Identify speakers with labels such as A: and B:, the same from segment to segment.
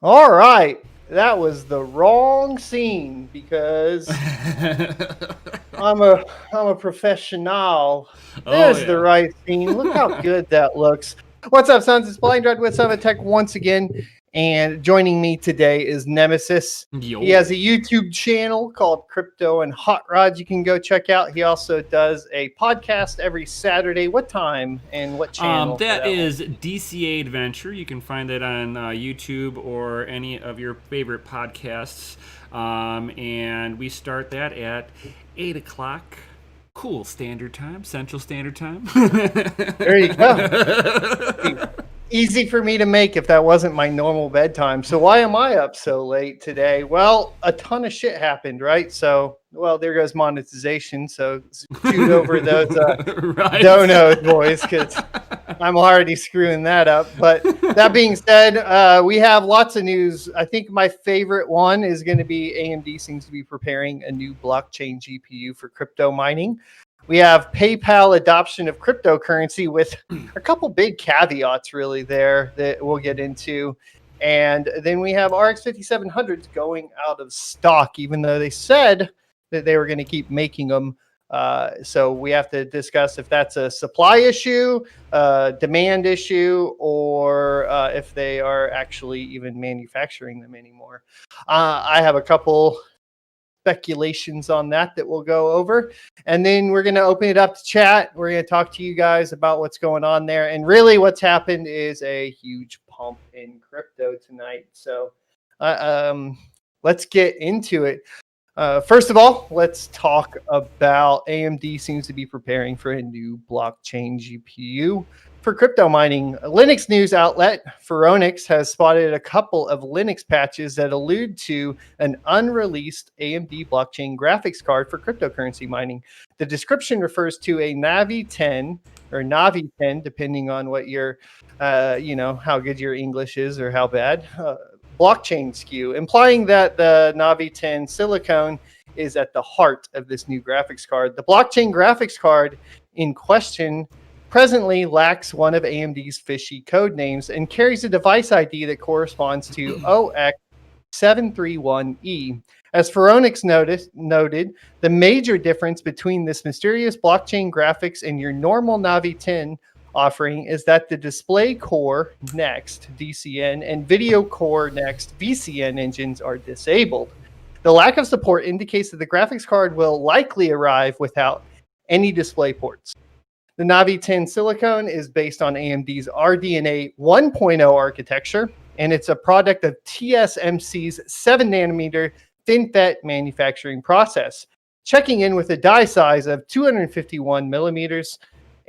A: All right, that was the wrong scene because I'm a I'm a professional.
B: Oh
A: There's the
B: yeah.
A: right scene. Look how good that looks. What's up, sons? It's Blind Red with Summit Tech once again, and joining me today is Nemesis. He
B: Yo.
A: has a YouTube channel called Crypto and Hot Rods. You can go check out. He also does a podcast every Saturday. What time and what channel for
B: That
A: that one?
B: is DCA Adventure. You can find that on YouTube or any of your favorite podcasts. And we start that at 8 o'clock. Cool Standard Time, Central Standard Time.
A: There you go. Easy for me to make if that wasn't my normal bedtime. So why am I up so late today? Well, a ton of shit happened, right? So, well, there goes monetization. So shoot over those
B: Right.
A: donos, boys, because I'm already screwing that up. But that being said, we have lots of news. I think my favorite one is going to be AMD seems to be preparing a new blockchain GPU for crypto mining. We have PayPal adoption of cryptocurrency with a couple big caveats really there that we'll get into. And then we have RX 5700s going out of stock, even though they said that they were going to keep making them. So we have to discuss if that's a supply issue, demand issue, or if they are actually even manufacturing them anymore. I have a couple speculations on that we'll go over, and then we're going to open it up to chat. We're going to talk to you guys about what's going on there, and really what's happened is a huge pump in crypto tonight. So let's get into it. First of all, let's talk about AMD seems to be preparing for a new blockchain GPU for crypto mining. A Linux news outlet, Phoronix, has spotted a couple of Linux patches that allude to an unreleased AMD blockchain graphics card for cryptocurrency mining. The description refers to a Navi 10 or Navi 10, depending on what your, how good your English is or how bad. Blockchain SKU, implying that the Navi 10 silicone is at the heart of this new graphics card. The blockchain graphics card in question presently lacks one of AMD's fishy code names and carries a device ID that corresponds to OX731E. As Phoronix noted, the major difference between this mysterious blockchain graphics and your normal Navi 10 offering is that the Display Core Next DCN and Video Core Next VCN engines are disabled. The lack of support indicates that the graphics card will likely arrive without any display ports. The Navi 10 silicone is based on AMD's RDNA 1.0 architecture, and it's a product of TSMC's 7 nanometer FinFET manufacturing process. Checking in with a die size of 251 millimeters,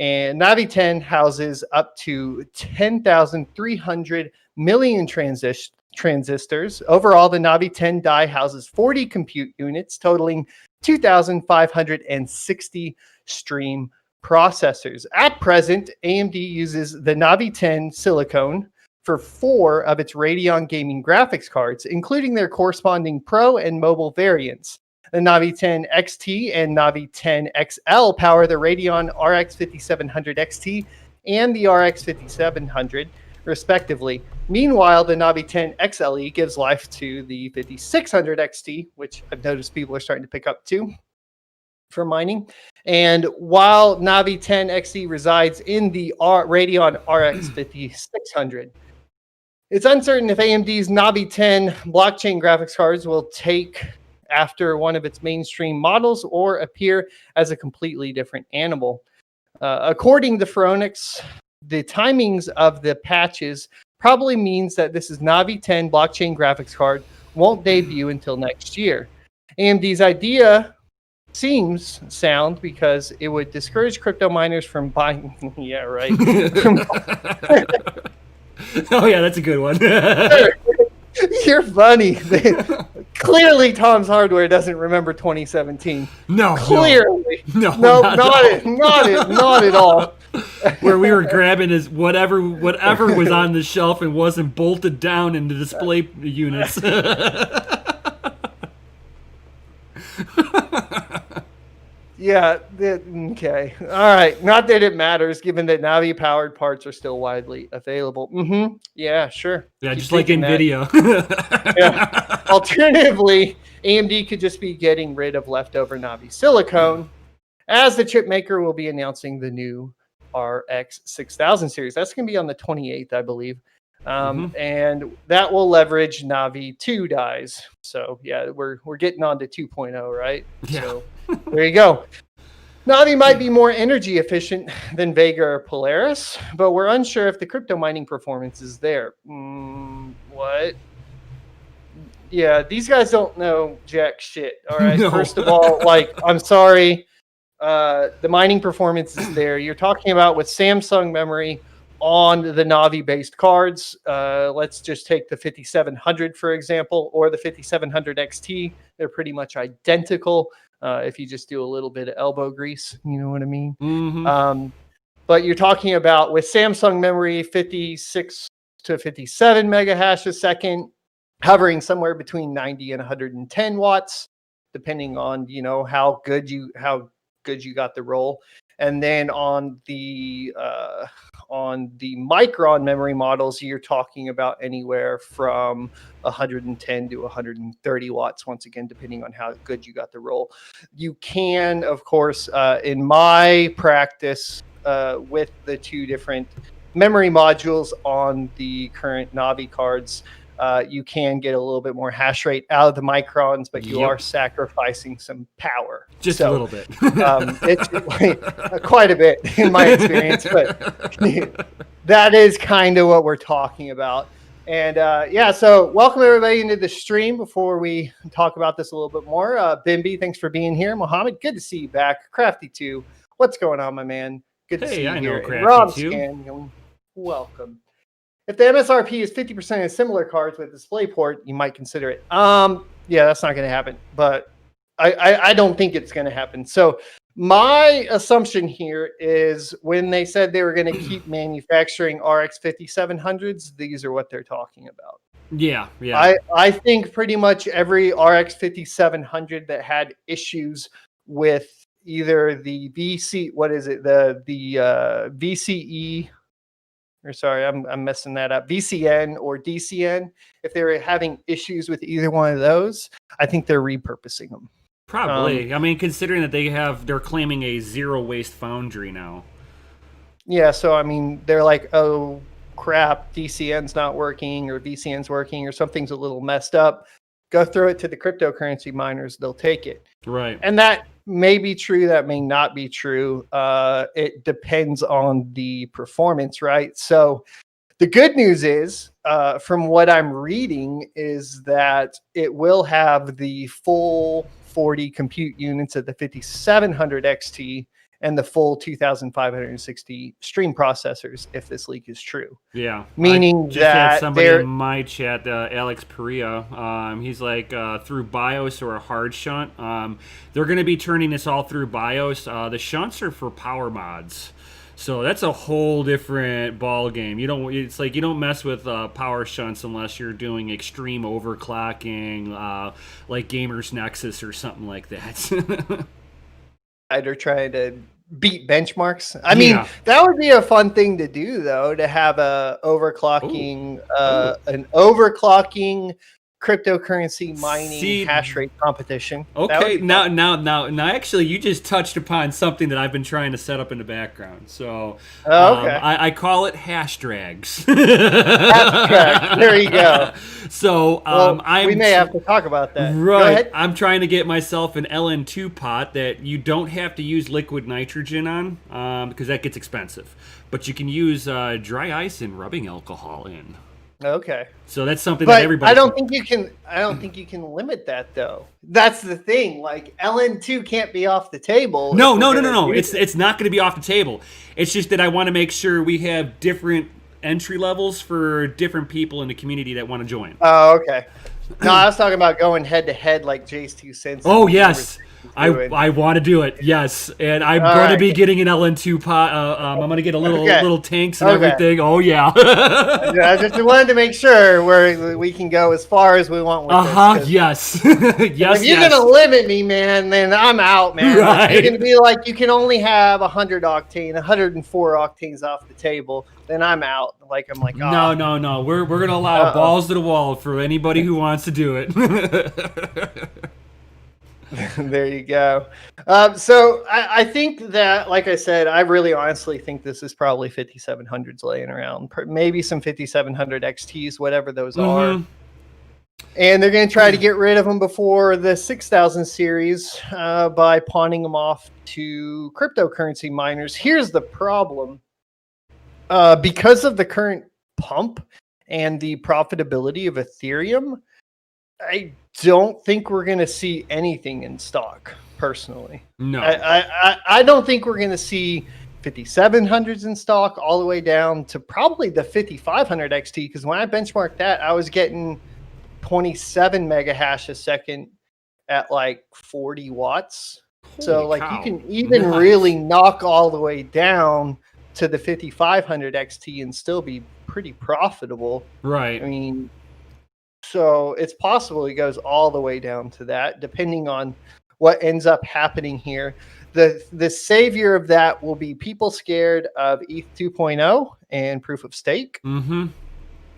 A: and Navi 10 houses up to 10,300 million transistors. Overall, the Navi 10 die houses 40 compute units, totaling 2,560 stream processors. At present, AMD uses the Navi 10 silicone for 4 of its Radeon gaming graphics cards, including their corresponding Pro and mobile variants. The Navi 10 XT and Navi 10 XL power the Radeon RX 5700 XT and the RX 5700, respectively. Meanwhile, the Navi 10 XLE gives life to the 5600 XT, which I've noticed people are starting to pick up too for mining. And while Navi 10 XE resides in the Radeon RX 5600, it's uncertain if AMD's Navi 10 blockchain graphics cards will take after one of its mainstream models or appear as a completely different animal. According to Phoronix, the timings of the patches probably means that this is Navi 10 blockchain graphics card won't debut until next year. AMD's idea seems sound because it would discourage crypto miners from buying. Yeah, right.
B: Oh yeah, that's a good one.
A: You're funny. Clearly, Tom's Hardware doesn't remember 2017.
B: No,
A: Clearly,
B: no,
A: not at all.
B: Where we were grabbing his whatever was on the shelf and wasn't bolted down into display units.
A: Yeah. Okay. All right. Not that it matters, given that Navi powered parts are still widely available. Yeah, sure.
B: Yeah,
A: Keep
B: just like
A: thinking that.
B: NVIDIA.
A: Yeah. Alternatively, AMD could just be getting rid of leftover Navi silicone, as the chip maker will be announcing the new RX 6000 series. That's going to be on the 28th, I believe. And that will leverage Navi 2 dies. So yeah, we're getting on to 2.0, right?
B: Yeah.
A: So there you go. Navi might be more energy efficient than Vega or Polaris, but we're unsure if the crypto mining performance is there. What? Yeah, these guys don't know jack shit. All right.
B: No.
A: First of all, like, I'm sorry. The mining performance is there. You're talking about with Samsung memory on the Navi based cards. Let's just take the 5700, for example, or the 5700 XT. They're pretty much identical. If you just do a little bit of elbow grease, you know what I mean? But you're talking about with Samsung memory, 56 to 57 mega hash a second, hovering somewhere between 90 and 110 watts, depending on how good you got the roll. And then on the Micron memory models, you're talking about anywhere from 110 to 130 watts, once again, depending on how good you got the roll. You can, of course, in my practice, with the two different memory modules on the current Navi cards, you can get a little bit more hash rate out of the microns, but you are sacrificing some power.
B: Just a little bit.
A: It's quite a bit in my experience, but that is kind of what we're talking about. And so welcome everybody into the stream. Before we talk about this a little bit more, Bimby, thanks for being here. Mohammed, good to see you back. Crafty2, what's going on, my man? Good to see you here. Rob Scan, welcome. If the MSRP is 50% of similar cards with DisplayPort, you might consider it. Yeah, that's not going to happen, but I don't think it's going to happen. So my assumption here is when they said they were going to keep manufacturing RX 5700s, these are what they're talking about.
B: Yeah.
A: I think pretty much every RX 5700 that had issues with either the VC, what is it, the VCE, or sorry, I'm messing that up, VCN or DCN, if they were having issues with either one of those, I think they're repurposing them.
B: Probably. I mean, considering that they're claiming a zero waste foundry now.
A: Yeah, so I mean, they're like, oh crap, DCN's not working or VCN's working or something's a little messed up. Go throw it to the cryptocurrency miners, they'll take it.
B: Right.
A: And that may be true, that may not be true. It depends on the performance, right? So the good news is, from what I'm reading, is that it will have the full 40 compute units of the 5700 XT and the full 2560 stream processors, if this leak is true.
B: Yeah.
A: Meaning
B: I just
A: that
B: had somebody in my chat, Alex Perea, he's like, through BIOS or a hard shunt. They're going to be turning this all through BIOS. The shunts are for power mods. So that's a whole different ball game. You don't mess with power shunts unless you're doing extreme overclocking, like Gamers Nexus or something like that.
A: They're trying to beat benchmarks. I mean, that would be a fun thing to do, though, to have an overclocking cryptocurrency mining hash rate competition.
B: Okay, now, actually, you just touched upon something that I've been trying to set up in the background. So, I call it hash drags.
A: Hash drag. There you go.
B: So,
A: we may have to talk about that.
B: Right.
A: Go ahead.
B: I'm trying to get myself an LN2 pot that you don't have to use liquid nitrogen on, because that gets expensive. But you can use dry ice and rubbing alcohol in. Okay. So that's something that everybody.
A: I don't think you can limit that, though. That's the thing. Like, LN2 can't be off the table.
B: No. It's not going to be off the table. It's just that I want to make sure we have different entry levels for different people in the community that want to join.
A: Oh, okay. No, I was talking about going head to head like Jay's 2 cents.
B: Oh, yes. I want to do it. Yes, and I'm
A: All
B: going to
A: right.
B: be getting an LN2 pot. I'm going to get a little tanks and
A: Okay.
B: everything. Oh yeah.
A: I just wanted to make sure we can go as far as we want with this.
B: Yes.
A: If you're gonna limit me, man, then I'm out, man.
B: Right.
A: If you're gonna be like you can only have 100 octane, 104 octanes off the table, then I'm out. I'm like, oh.
B: No. We're gonna allow balls to the wall for anybody who wants to do it.
A: There you go. So I think that, like I said, I really honestly think this is probably 5700s laying around, maybe some 5700 XTs, whatever those are. And they're going to try to get rid of them before the 6000 series by pawning them off to cryptocurrency miners. Here's the problem. Because of the current pump and the profitability of Ethereum, I don't think we're going to see anything in stock, personally.
B: No.
A: I don't think we're going to see 5700s in stock all the way down to probably the 5500 XT, because when I benchmarked that, I was getting 27 mega hash a second at like 40 watts.
B: Holy
A: cow. You can even really knock all the way down to the 5500 XT and still be pretty profitable.
B: Right.
A: I mean, so it's possible it goes all the way down to that, depending on what ends up happening here. The savior of that will be people scared of ETH 2.0 and proof of stake.
B: Mm-hmm.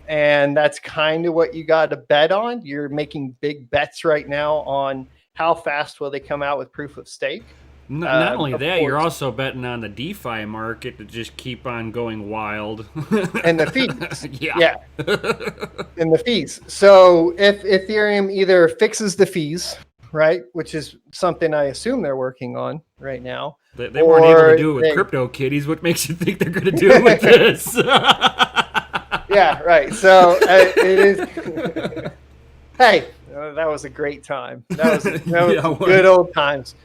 A: And that's kind of what you got to bet on. You're making big bets right now on how fast will they come out with proof of stake.
B: Not only that, you're also betting on the DeFi market to just keep on going wild.
A: And the fees.
B: Yeah.
A: And the fees. So if Ethereum either fixes the fees, right, which is something I assume they're working on right now.
B: They weren't able to do it with CryptoKitties. What makes you think they're going to do it with this?
A: Yeah, right. So it is. Hey, that was a great time. That was good old times.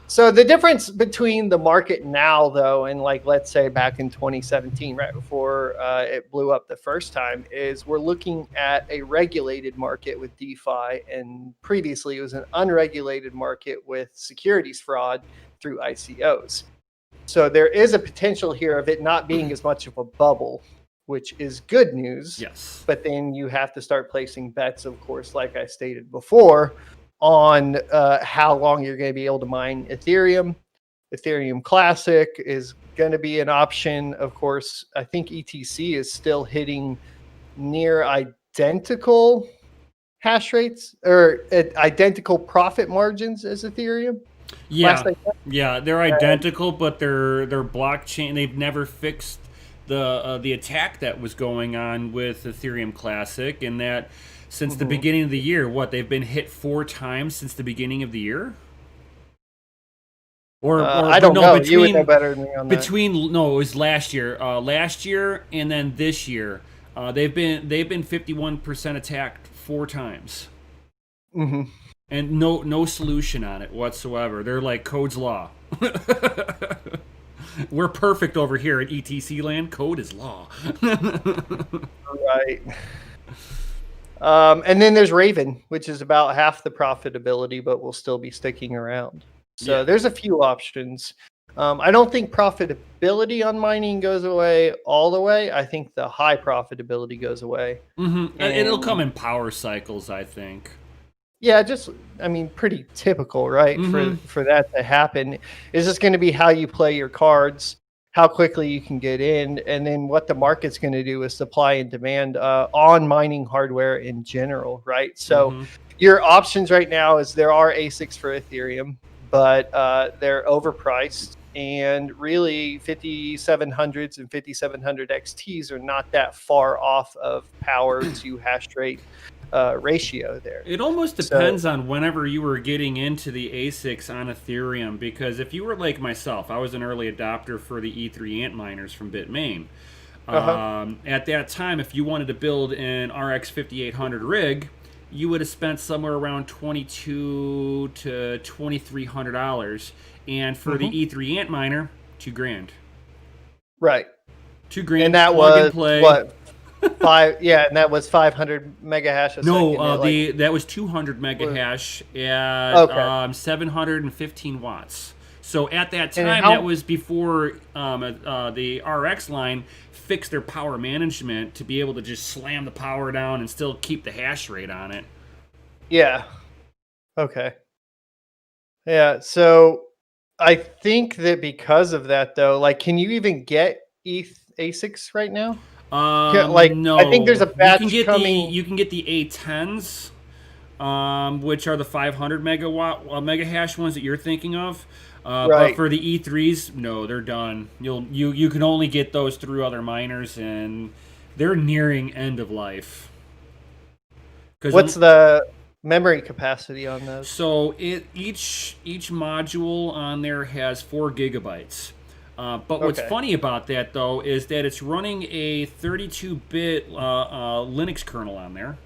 A: So the difference between the market now, though, and let's say back in 2017, right before it blew up the first time, is we're looking at a regulated market with DeFi, and previously it was an unregulated market with securities fraud through ICOs. So there is a potential here of it not being as much of a bubble, which is good news.
B: Yes.
A: But then you have to start placing bets, of course, like I stated before, on how long you're going to be able to mine Ethereum. Ethereum Classic is going to be an option. Of course, I think ETC is still hitting near identical hash rates or identical profit margins as Ethereum.
B: Yeah, they're identical, but their blockchain, they've never fixed the attack that was going on with Ethereum Classic, and that since the beginning of the year, they've been hit 4 times since the beginning of the year? Or
A: I don't know. You would know better than me on that.
B: It was last year. Last year and then this year, they've been 51% attacked 4 times.
A: Mm-hmm.
B: And no solution on it whatsoever. They're like code's law. We're perfect over here at ETC land. Code is law.
A: Right. And then there's Raven, which is about half the profitability, but will still be sticking around. So there's a few options. I don't think profitability on mining goes away all the way. I think the high profitability goes away.
B: Mm-hmm. And it'll come in power cycles, I think.
A: Yeah, pretty typical, right? For that to happen. It's just going to be how you play your cards, how quickly you can get in, and then what the market's going to do with supply and demand on mining hardware in general, right? So your options right now is there are ASICs for Ethereum, but they're overpriced, and really 5700s and 5700 XTs are not that far off of power to hash rate ratio there.
B: It almost depends on whenever you were getting into the ASICs on Ethereum, because if you were like myself, I was an early adopter for the E3 Antminers from Bitmain. At that time, if you wanted to build an RX 5800 rig, you would have spent somewhere around $2,200 to $2,300, and for the E3 Antminer, $2,000.
A: Right.
B: $2,000.
A: And that
B: plug
A: was
B: and play.
A: what and that was 500 mega hash a second.
B: No, that was 200 mega hash at
A: Okay.
B: 715 watts. So at that
A: And
B: time,
A: how
B: that was before the RX line fixed their power management to be able to just slam the power down and still keep the hash rate on it.
A: Yeah. Okay. Yeah. So I think that because of that, though, like, can you even get ETH ASICs right now? Like, I think there's
B: No,
A: a batch coming.
B: you can get the A10s, which are the 500 megawatt mega hash ones that you're thinking of. But
A: Right.
B: for the E3s, no, they're done. You can only get those through other miners, and they're nearing end of life.
A: What's the memory capacity on those?
B: So each module on there has 4 gigabytes. But what's
A: Okay.
B: funny about that though is that it's running a 32-bit Linux kernel on there.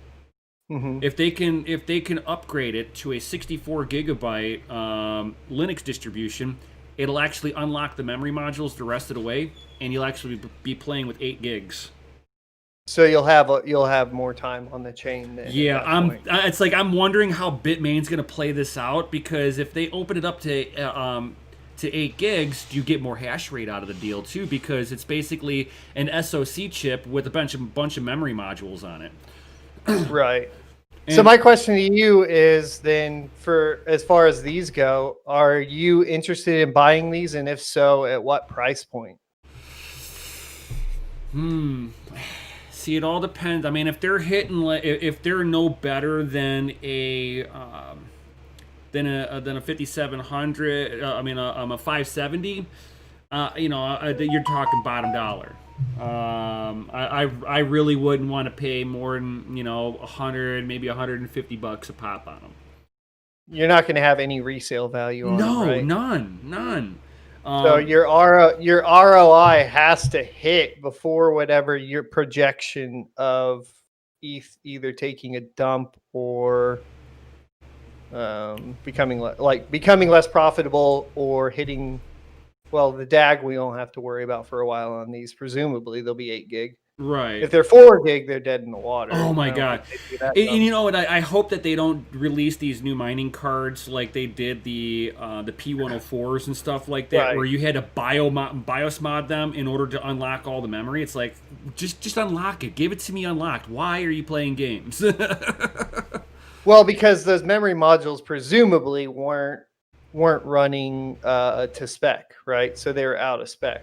A: Hmm.
B: If they can upgrade it to a 64 gigabyte Linux distribution, it'll actually unlock the memory modules the rest of the way, and you'll actually be playing with 8 gigs.
A: So you'll have more time on the chain. Then
B: Yeah, it's like I'm wondering how Bitmain's going to play this out, because if they open it up to 8 gigs, do you get more hash rate out of the deal too? Because it's basically an SoC chip with a bunch of memory modules on it.
A: Right. So my question to you is then, for as far as these go, are you interested in buying these, and if so, at what price point?
B: See, it all depends. I mean, if they're if they're no better than a 5700, a 570, you're talking bottom dollar. I really wouldn't want to pay more than 100, maybe $150 a pop on them.
A: You're not going to have any resale value on them, right?
B: None.
A: So your ROI has to hit before whatever your projection of ETH either taking a dump or becoming less profitable, or hitting. Well, the DAG we don't have to worry about for a while on these. Presumably they'll be 8 gig.
B: Right.
A: If they're 4 gig, they're dead in the water.
B: Oh my
A: I don't
B: god!
A: think they'd do that
B: And you know what? I hope that they don't release these new mining cards like they did the P104s and stuff like that,
A: Right.
B: where you had to BIOS mod them in order to unlock all the memory. It's like, just unlock it. Give it to me unlocked. Why are you playing games?
A: Well, because those memory modules presumably weren't running to spec, right? So they were out of spec,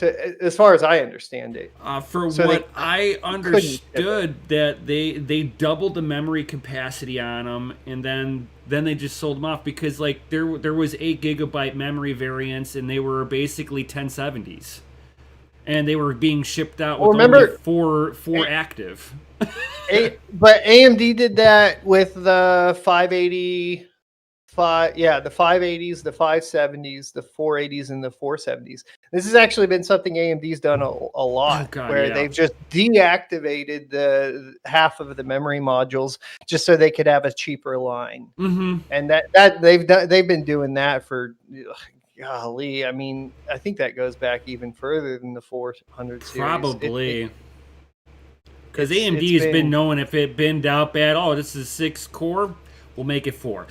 A: as far as I understand it.
B: For
A: So
B: what I understood, that they doubled the memory capacity on them, and then they just sold them off, because like there was 8 gigabyte memory variants, and they were basically 1070s, and they were being shipped out with only four active.
A: But AMD did that with the 580, the 580s, the 570s, the 480s, and the 470s. This has actually been something AMD's done a lot, they've just deactivated the half of the memory modules just so they could have a cheaper line.
B: Mm-hmm.
A: And that they've been doing that for, golly, I mean, I think that goes back even further than the 400 series.
B: Probably. Because AMD has been known, if it binned out bad, this is 6 core, we'll make it 4.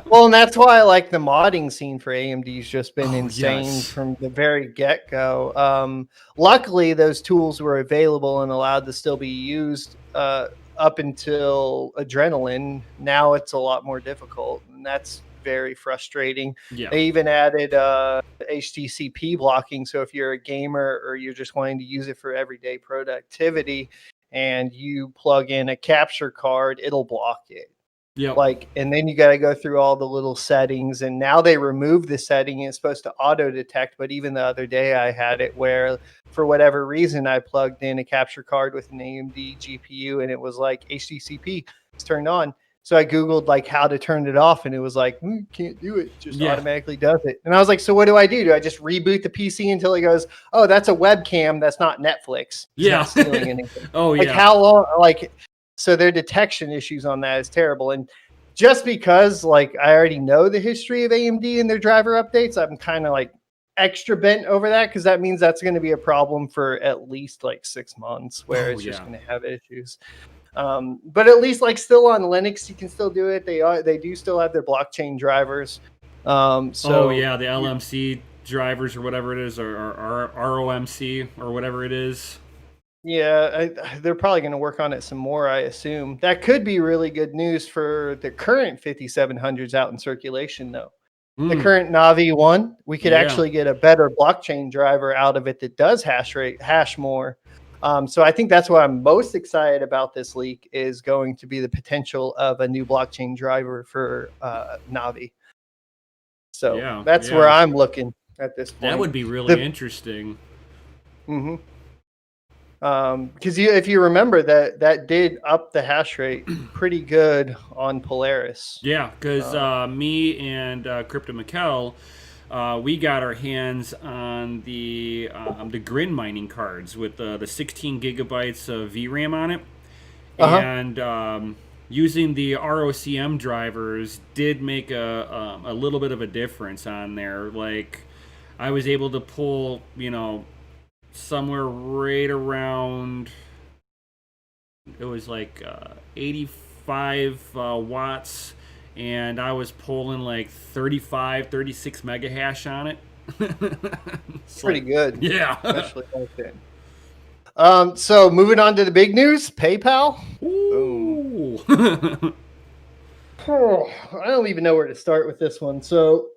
A: Well, and that's why I like the modding scene for AMD's just been insane from the very get-go. Luckily, those tools were available and allowed to still be used up until Adrenaline. Now it's a lot more difficult, and that's very frustrating.
B: Yeah.
A: They even added Hdcp blocking, so if you're a gamer or you're just wanting to use it for everyday productivity and you plug in a capture card, it'll block it.
B: Yeah.
A: And then you got to go through all the little settings, and now they removed the setting. It's supposed to auto detect, but even the other day I had it where, for whatever reason, I plugged in a capture card with an AMD GPU, and it was like HDCP is turned on. So I Googled like how to turn it off, and it was like, can't do it. Just automatically does it. And I was like, so what do I do? Do I just reboot the PC until it goes, oh, that's a webcam. That's not Netflix. It's not stealing anything. How long? So their detection issues on that is terrible. And just because I already know the history of AMD and their driver updates, I'm kind of extra bent over that because that means that's going to be a problem for at least like 6 months where it's just going to have issues. But at least like still on Linux, you can still do it. They do still have their blockchain drivers. So
B: the LMC drivers or whatever it is, or ROMC or whatever it is.
A: Yeah, they're probably going to work on it some more, I assume. That could be really good news for the current 5700s out in circulation, though. The current Navi 1, we could actually get a better blockchain driver out of it that does hash more. So I think that's what I'm most excited about this leak is going to be the potential of a new blockchain driver for Navi. So that's where I'm looking at this point.
B: That would be really interesting.
A: Mm-hmm. Because if you remember that did up the hash rate pretty good on Polaris.
B: Yeah, because me and Crypto Mikkel, we got our hands on the Grin mining cards with the 16 gigabytes of VRAM on it, and using the ROCM drivers did make a little bit of a difference on there. Like, I was able to pull, somewhere right around, it was like 85 watts, and I was pulling like 36 mega hash on it.
A: Pretty good.
B: Yeah.
A: Especially like that. So moving on to the big news, PayPal.
B: Ooh.
A: I don't even know where to start with this one. So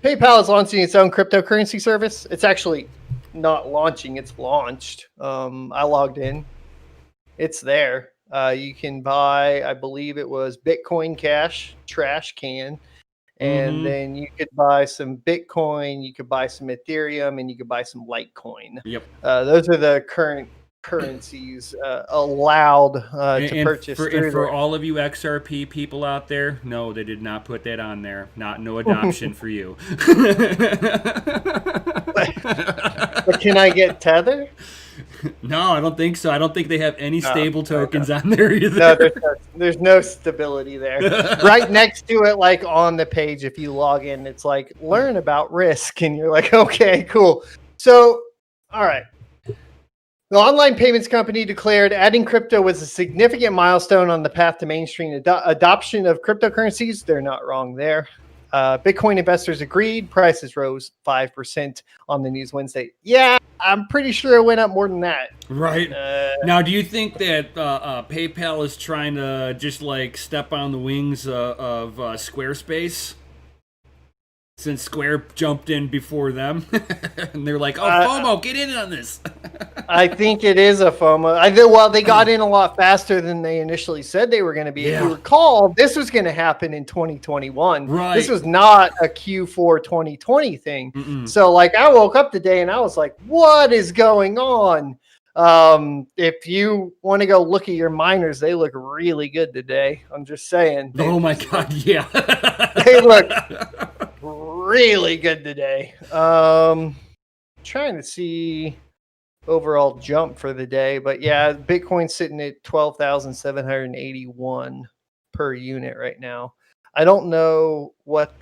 A: PayPal is launching its own cryptocurrency service. It's actually not launching, it's launched. I logged in. It's there. You can buy, I believe it was Bitcoin Cash trash can, and then you could buy some Bitcoin, you could buy some Ethereum, and you could buy some Litecoin.
B: Yep.
A: Those are the current currencies allowed to purchase.
B: For all of you XRP people out there, no, they did not put that on there. No adoption for you.
A: But can I get Tether?
B: No, I don't think so. I don't think they have any stable tokens on there either.
A: No, there's no stability there. Right next to it, like on the page, if you log in, it's like learn about risk, and you're like, okay, cool. So, all right. The online payments company declared adding crypto was a significant milestone on the path to mainstream adoption of cryptocurrencies. They're not wrong there. Bitcoin investors agreed. Prices rose 5% on the news Wednesday. Yeah, I'm pretty sure it went up more than that.
B: Right. Now, do you think that PayPal is trying to just like step on the wings of Squarespace? Since Square jumped in before them, and they're like, "Oh, FOMO, get in on this."
A: I think it is a FOMO. Well, they got in a lot faster than they initially said they were going to be.
B: Yeah.
A: If you recall, this was going to happen in 2021.
B: Right.
A: This was not a Q4 2020 thing. So, like, I woke up today and I was like, "What is going on?" If you want to go look at your miners, they look really good today. I'm just saying.
B: Oh my God, yeah.
A: They look really good today. Trying to see overall jump for the day, but yeah, Bitcoin's sitting at 12,781 per unit right now. I don't know what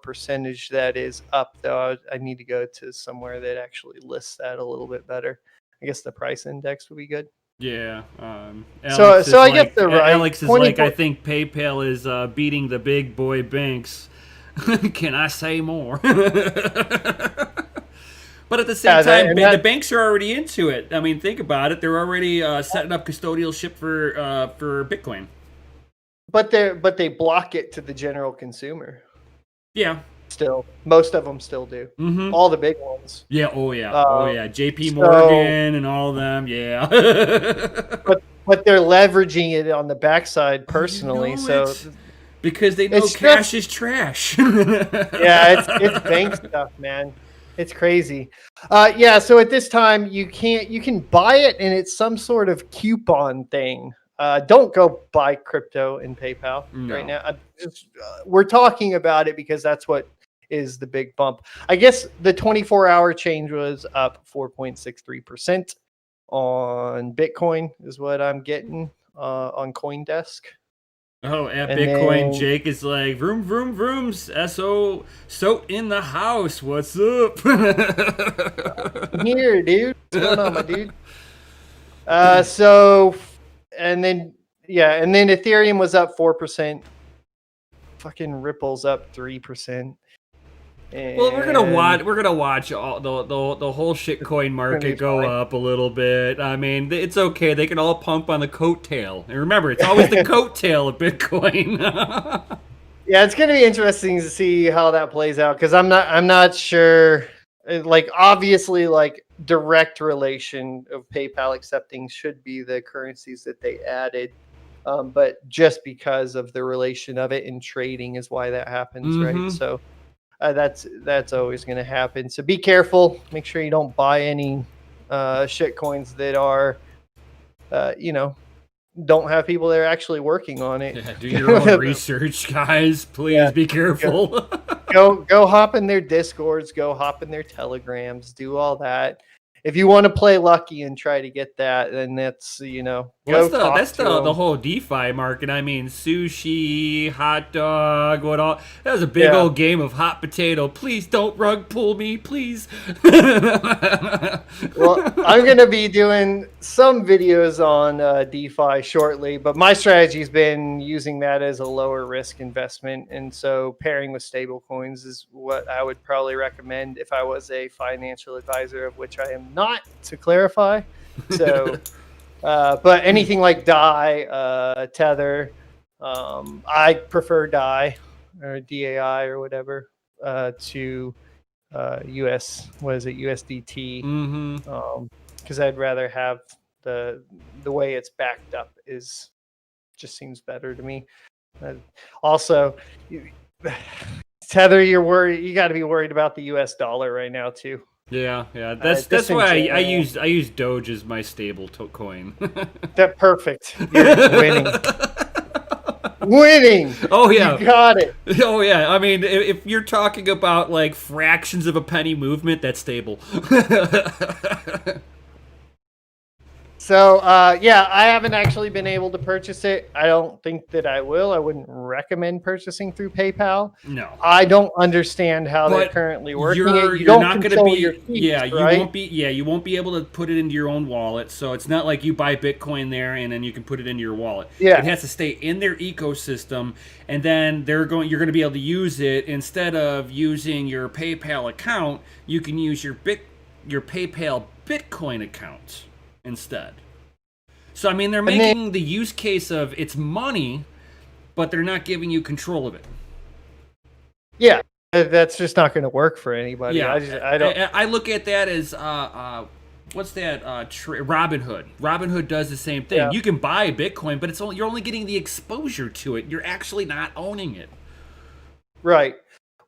A: percentage that is up though. I need to go to somewhere that actually lists that a little bit better. I guess the price index would be good.
B: Yeah.
A: So I guess they're right.
B: Alex is like, I think PayPal is beating the big boy banks. Can I say more? But at the same time, the banks are already into it. I mean, think about it. They're already setting up custodialship for Bitcoin.
A: But they block it to the general consumer.
B: Yeah.
A: Still, most of them still do. All the big ones.
B: Yeah. Oh yeah. JP Morgan and all of them. Yeah.
A: but they're leveraging it on the backside personally.
B: Because they know cash is trash.
A: Yeah, it's bank stuff, man. It's crazy. So at this time you can buy it and it's some sort of coupon thing. Don't go buy crypto in PayPal right now. We're talking about it because that's what is the big bump. I guess the 24-hour change was up 4.63% on Bitcoin is what I'm getting on CoinDesk.
B: Oh, at
A: And
B: Bitcoin,
A: then
B: Jake is like, vroom, vroom, vrooms, so in the house, what's up?
A: here, dude, what's going on, my dude? So, and then and then Ethereum was up 4%. Fucking Ripple's up 3%.
B: Well, we're gonna watch.
A: And
B: We're gonna watch all the whole shitcoin market go
A: fine.
B: up a little bit. I mean, it's okay. They can all pump on the coattail. And remember, it's always the coattail of Bitcoin.
A: Yeah, it's gonna be interesting to see how that plays out because I'm not sure. Like obviously, like direct relation of PayPal accepting should be the currencies that they added, but just because of the relation of it in trading is why that happens, right? So that's always going to happen. So be careful. Make sure you don't buy any shit coins that are, don't have people that are actually working on it.
B: Yeah, do your own research, guys. Please be careful.
A: Go hop in their discords, go hop in their telegrams, do all that. If you want to play lucky and try to get that, then that's
B: Well,
A: go
B: that's
A: talk to
B: the
A: them.
B: whole DeFi market. I mean, sushi, hot dog, what all? That was a big old game of hot potato. Please don't rug pull me, please.
A: Well, I'm going to be doing some videos on DeFi shortly, but my strategy's been using that as a lower risk investment. And so pairing with stable coins is what I would probably recommend if I was a financial advisor, of which I am not, to clarify. So, but anything like DAI, Tether, I prefer DAI or DAI or whatever to USDT. Because I'd rather have the way it's backed up is just seems better to me. Also, Tether, you got to be worried about the US dollar right now too.
B: Yeah. That's why I use Doge as my stable coin.
A: That perfect. You're winning. Winning.
B: Oh yeah,
A: you got it.
B: Oh yeah. I mean, if you're talking about like fractions of a penny movement, that's stable.
A: So, I haven't actually been able to purchase it. I don't think that I will. I wouldn't recommend purchasing through PayPal.
B: No.
A: I don't understand how they're currently working it.
B: You don't control
A: your fees,
B: you won't be able to put it into your own wallet. So it's not like you buy Bitcoin there and then you can put it into your wallet.
A: Yeah.
B: It has to stay in their ecosystem, and then you're going to be able to use it instead of using your PayPal account. You can use your PayPal Bitcoin account instead. So I mean, they're making the use case of it's money, but they're not giving you control of it.
A: Yeah, that's just not going to work for anybody.
B: Yeah,
A: I don't.
B: I look at that as what's that? Robinhood. Robinhood does the same thing.
A: Yeah.
B: You can buy Bitcoin, but you're only getting the exposure to it. You're actually not owning it.
A: Right.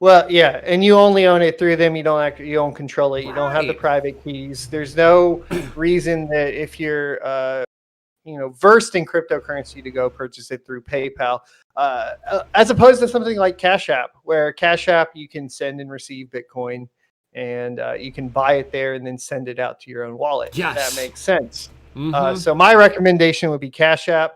A: Well, yeah, and you only own it through them. You don't control it. You don't have the private keys. There's no reason that if you're versed in cryptocurrency to go purchase it through PayPal, as opposed to something like Cash App, where Cash App you can send and receive Bitcoin, and you can buy it there and then send it out to your own wallet.
B: Yes.
A: That makes sense. So my recommendation would be Cash App.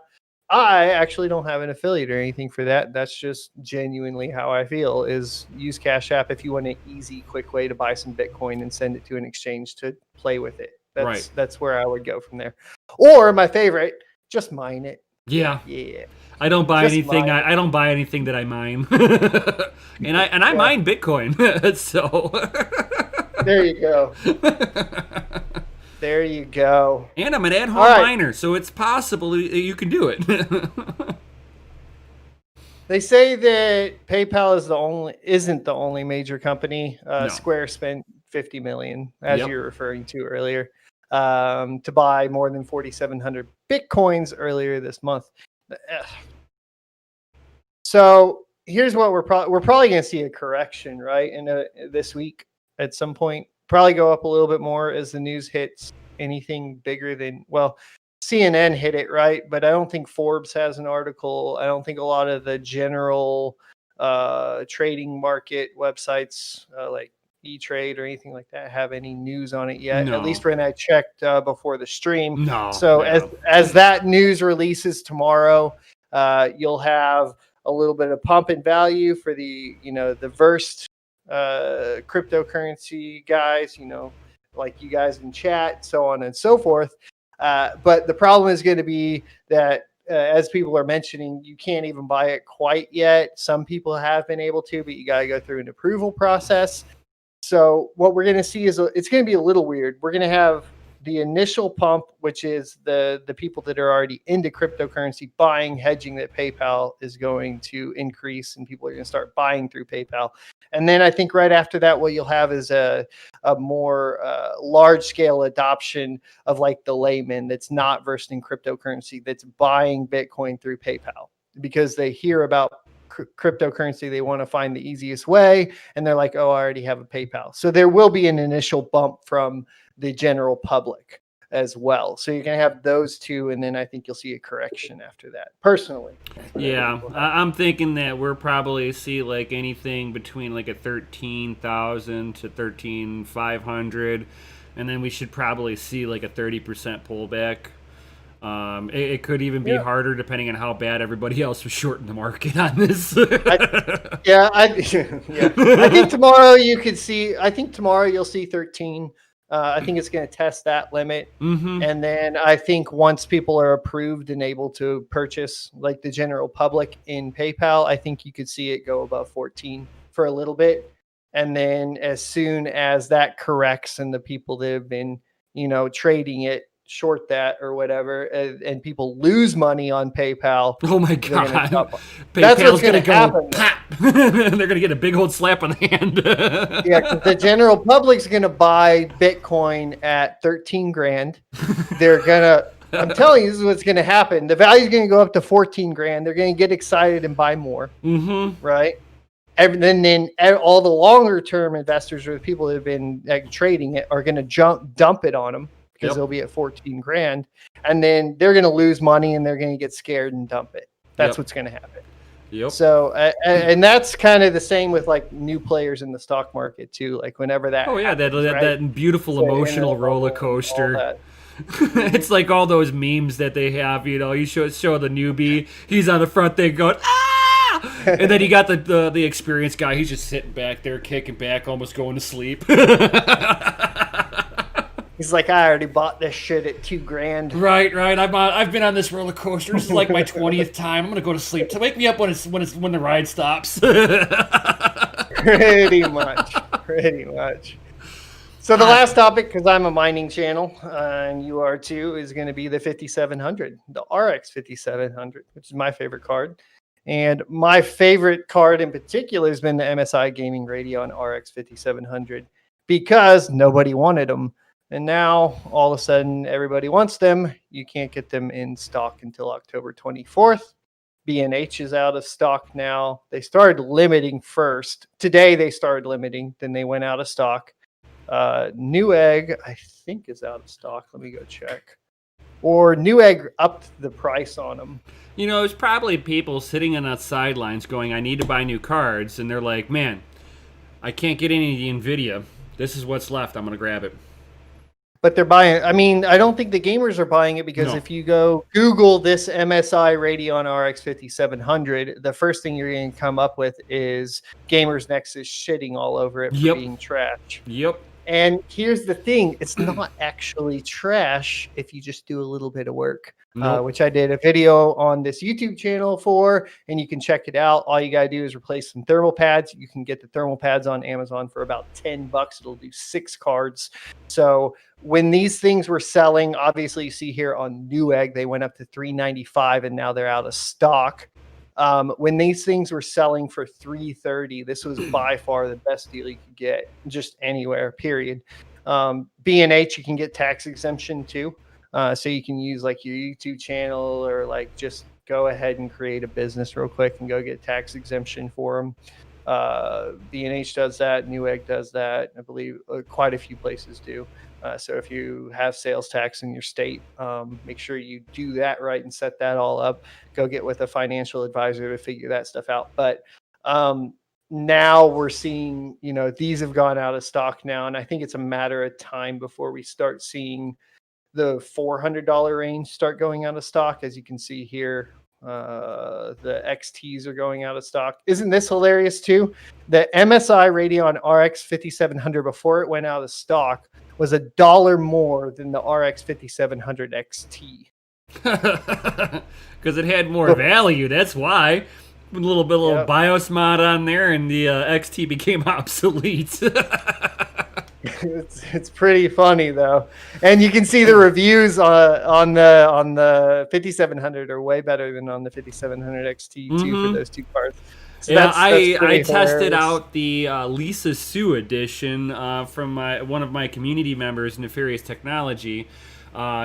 A: I actually don't have an affiliate or anything for that. That's just genuinely how I feel, is use Cash App if you want an easy, quick way to buy some Bitcoin and send it to an exchange to play with it. That's where I would go from there. Or my favorite, just mine it.
B: Yeah.
A: Yeah.
B: I don't buy anything. I don't buy anything that I mine. and I mine Bitcoin. So
A: there you go. There you go.
B: And I'm an at-home miner, so it's possible you can do it.
A: They say that PayPal isn't the only major company.
B: No.
A: Square spent $50 million, as you were referring to earlier, to buy more than 4,700 Bitcoins earlier this month. So here's what we're probably going to see a correction, right? This week at some point. Probably go up a little bit more as the news hits anything bigger than, CNN hit it, right? But I don't think Forbes has an article. I don't think a lot of the general trading market websites like E-Trade or anything like that have any news on it yet.
B: No.
A: At least when I checked before the stream.
B: No.
A: So as that news releases tomorrow, You'll have a little bit of pump in value for the the versed cryptocurrency guys, like you guys in chat, so on and so forth. But the problem is going to be that, as people are mentioning, you can't even buy it quite yet. Some people have been able to, but you got to go through an approval process. So what we're going to see is it's going to be a little weird. We're going to have the initial pump, which is the people that are already into cryptocurrency buying, hedging that PayPal is going to increase, and people are going to start buying through PayPal. And then I think right after that, what you'll have is a more large scale adoption of like the layman that's not versed in cryptocurrency, that's buying Bitcoin through PayPal because they hear about cryptocurrency. They want to find the easiest way, and they're like, oh, I already have a PayPal. So there will be an initial bump from the general public as well. So you're going to have those two, and then I think you'll see a correction after that, personally.
B: Yeah, I'm thinking that we'll probably see like anything between like a 13,000 to 13,500, and then we should probably see like a 30% pullback. It could even be harder depending on how bad everybody else was shorting the market on this.
A: I think tomorrow you could see. I think tomorrow you'll see 13. I think it's going to test that limit.
B: Mm-hmm.
A: And then I think once people are approved and able to purchase, like the general public in PayPal, I think you could see it go above 14 for a little bit. And then as soon as that corrects and the people that have been, trading it, short that or whatever, and people lose money on PayPal.
B: Oh my God.
A: That's what's going to happen.
B: They're going to get a big old slap on the hand.
A: Yeah, because the general public's going to buy Bitcoin at 13 grand. They're going to, I'm telling you, this is what's going to happen. The value is going to go up to 14 grand. They're going to get excited and buy more.
B: Mm-hmm.
A: Right? And then all the longer term investors or the people that have been trading it are going to dump it on them, because they'll be at 14 grand, and then they're going to lose money and they're going to get scared and dump it. That's what's going to happen.
B: Yep.
A: So, and that's kind of the same with like new players in the stock market too. Like whenever that,
B: that beautiful emotional roller coaster. It's like all those memes that they have. You show the newbie, he's on the front thing going ah, and then you got the experienced guy. He's just sitting back there, kicking back, almost going to sleep.
A: He's like, I already bought this shit at $2 grand.
B: Right. I've been on this roller coaster. This is like my 20th time. I'm gonna go to sleep. So wake me up when the ride stops.
A: Pretty much. So the last topic, because I'm a mining channel and you are too, is going to be the 5700, the RX 5700, which is my favorite card. And my favorite card in particular has been the MSI Gaming Radeon RX 5700, because nobody wanted them. And now, all of a sudden, everybody wants them. You can't get them in stock until October 24th. B&H is out of stock now. They started limiting first. Today, they started limiting. Then they went out of stock. Newegg, I think, is out of stock. Let me go check. Or Newegg upped the price on them.
B: It's probably people sitting on the sidelines going, I need to buy new cards. And they're like, man, I can't get any of the NVIDIA. This is what's left. I'm going to grab it.
A: But they're buying. I mean, I don't think the gamers are buying it, because if you go Google this MSI Radeon RX 5700, the first thing you're going to come up with is Gamers Nexus shitting all over it for being trash.
B: Yep.
A: And here's the thing. It's not actually trash if you just do a little bit of work, which I did a video on this YouTube channel for, and you can check it out. All you got to do is replace some thermal pads. You can get the thermal pads on Amazon for about $10. It'll do 6 cards. So when these things were selling, obviously you see here on Newegg, they went up to $395 and now they're out of stock. When these things were selling for $330, this was by far the best deal you could get just anywhere, period. B&H, you can get tax exemption too. So you can use like your YouTube channel, or like just go ahead and create a business real quick and go get tax exemption for them. B&H does that. Newegg does that. I believe quite a few places do. So if you have sales tax in your state, make sure you do that right and set that all up. Go get with a financial advisor to figure that stuff out. But now we're seeing, these have gone out of stock now. And I think it's a matter of time before we start seeing the $400 range start going out of stock. As you can see here, The XTs are going out of stock. Isn't this hilarious too? The MSI Radeon RX 5700 before it went out of stock was $1 more than the RX 5700 XT.
B: Because it had more value. That's why. A little BIOS mod on there, and the XT became obsolete.
A: It's pretty funny though, and you can see the reviews on the 5700 are way better than on the 5700 XT too for those two cards. So
B: yeah, I tested out the Lisa Sue edition from one of my community members, Nefarious Technology.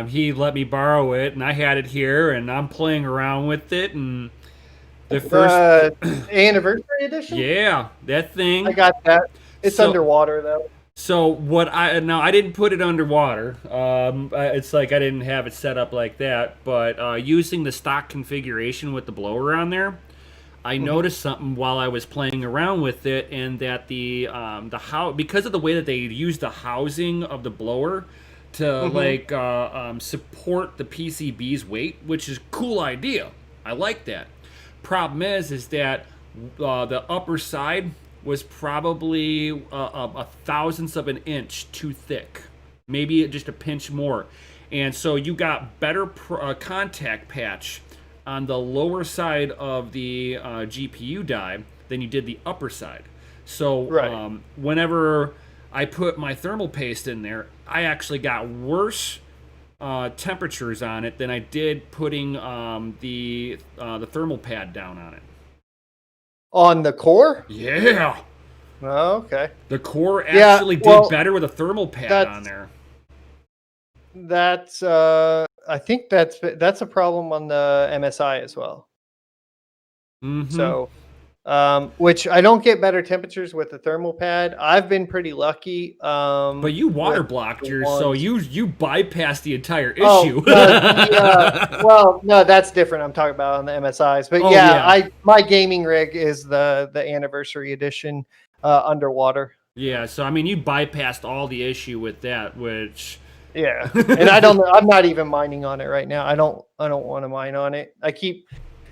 B: He let me borrow it, and I had it here, and I'm playing around with it, and the first
A: anniversary edition.
B: Yeah, that thing.
A: I got that. It's underwater though.
B: So I didn't put it underwater. It's like I didn't have it set up like that. But using the stock configuration with the blower on there, I noticed something while I was playing around with it, and that because of the way that they use the housing of the blower to support the PCB's weight, which is a cool idea. I like that. Problem is that the upper side was probably a thousandth of an inch too thick, maybe just a pinch more, and so you got better contact patch on the lower side of the GPU die than you did the upper side. So whenever I put my thermal paste in there, I actually got worse temperatures on it than I did putting the thermal pad down on it.
A: On the core?
B: Yeah.
A: Oh, okay.
B: The core actually did better with a thermal pad on there.
A: That's I think that's a problem on the MSI as well. So, which I don't get better temperatures with the thermal pad. I've been pretty lucky.
B: But you water blocked yours, so you bypassed the entire issue.
A: Well, no, that's different. I'm talking about on the MSIs. But my gaming rig is the anniversary edition underwater.
B: Yeah, so I mean, you bypassed all the issue with that, which.
A: Yeah, and I'm not even mining on it right now. I don't want to mine on it.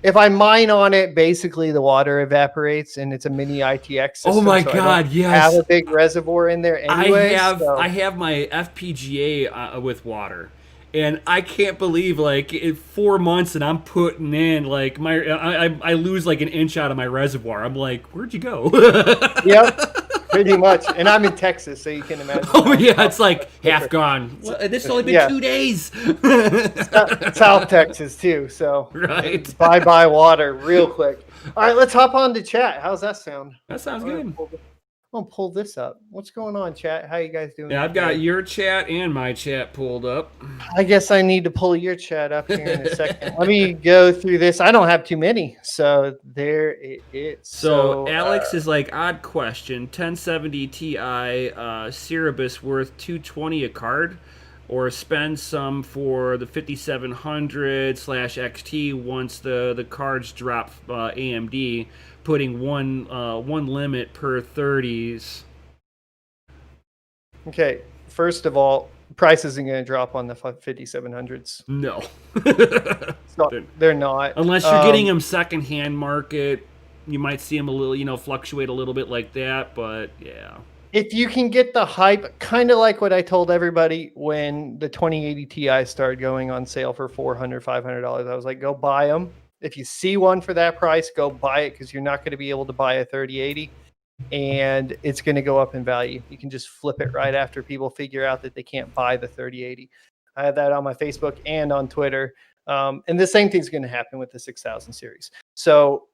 A: If I mine on it, basically the water evaporates, and it's a mini ITX system.
B: Oh my God! Yes,
A: have a big reservoir in there anyway.
B: I have my FPGA with water, and I can't believe in 4 months and I'm putting in I lose an inch out of my reservoir. I'm like, where'd you go?
A: Yep. Pretty much, and I'm in Texas, so you can imagine.
B: Oh yeah, it's half gone. This has only been 2 days.
A: South Texas too, so
B: right.
A: Bye water, real quick. All right, let's hop on to chat. How's that sound?
B: That sounds good.
A: I'm gonna pull this up. What's going on, chat? How you guys doing?
B: Yeah, I've got your chat and my chat pulled up.
A: I guess I need to pull your chat up here in a second. Let me go through this. I don't have too many, so there it is.
B: So Alex is odd question. 1070 Ti Cerebus worth $220 a card, or spend some for the 5700/XT once the cards drop AMD. Putting one limit per 30s.
A: Okay, first of all, price isn't going to drop on the 5700s.
B: No,
A: they're not.
B: Unless you're getting them secondhand market, you might see them a little, fluctuate a little bit like that. But yeah,
A: if you can get the hype, kind of like what I told everybody when the 2080 Ti started going on sale for $400, $500, I was like, go buy them. If you see one for that price, go buy it, because you're not going to be able to buy a 3080, and it's going to go up in value. You can just flip it right after people figure out that they can't buy the 3080. I had that on my Facebook and on Twitter. And the same thing's going to happen with the 6000 series. So,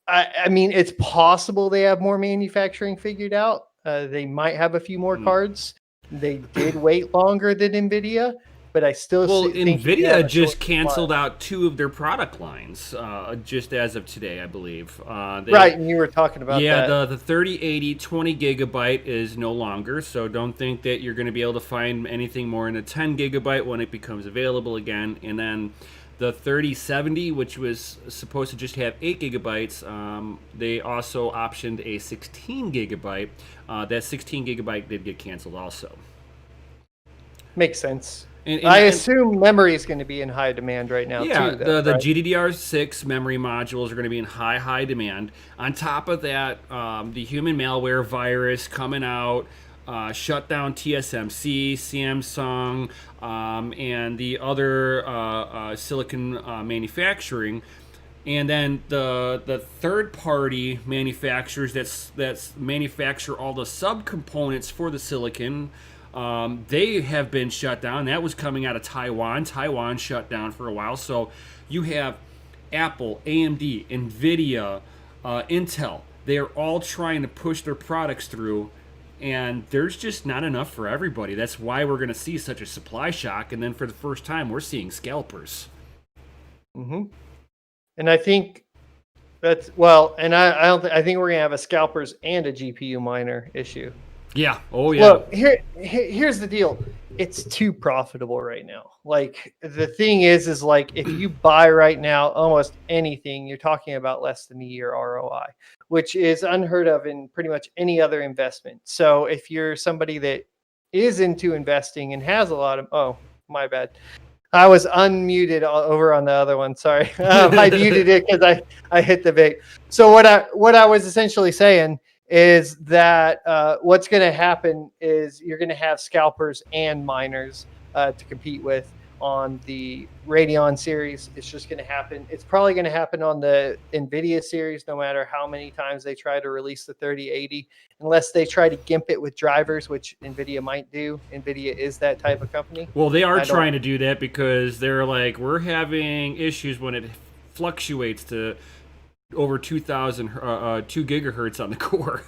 A: I mean, it's possible they have more manufacturing figured out. They might have a few more cards. They did wait longer than NVIDIA. But I still think
B: NVIDIA just canceled out 2 of their product lines just as of today, I believe.
A: Right, and you were talking about that.
B: Yeah, the 3080 20 gigabyte is no longer, so don't think that you're going to be able to find anything more in a 10 gigabyte when it becomes available again. And then the 3070, which was supposed to just have 8 gigabytes, they also optioned a 16 gigabyte. That 16 gigabyte did get canceled also.
A: Makes sense.
B: And
A: I assume memory is going to be in high demand right now
B: yeah,
A: too. Though,
B: the
A: right?
B: GDDR6 memory modules are going to be in high demand. On top of that, the human malware virus coming out shut down TSMC, Samsung, and the other silicon manufacturing. And then the third party manufacturers that's manufacture all the subcomponents for the silicon, they have been shut down. That was coming out of Taiwan. Taiwan shut down for a while. So you have Apple, AMD, Nvidia, Intel. They are all trying to push their products through, and there's just not enough for everybody. That's why we're going to see such a supply shock. And then for the first time, we're seeing scalpers.
A: Mm-hmm. And I think that's well, and I don't. I think we're gonna have a scalpers and a GPU miner issue.
B: Yeah. Oh yeah.
A: Well, here's the deal. It's too profitable right now. Like the thing is like if you buy right now almost anything, you're talking about less than a year ROI, which is unheard of in pretty much any other investment. So if you're somebody that is into investing and has a lot of my bad. I was unmuted over on the other one. Sorry, I muted it because I hit the bait. So what I was essentially saying is that what's going to happen is you're going to have scalpers and miners to compete with on the Radeon series. It's just going to happen. It's probably going to happen on the NVIDIA series, no matter how many times they try to release the 3080, unless they try to gimp it with drivers, which NVIDIA might do. NVIDIA is that type of company.
B: Well, they are trying to do that because they're like, we're having issues when it fluctuates to over 2 gigahertz on the core.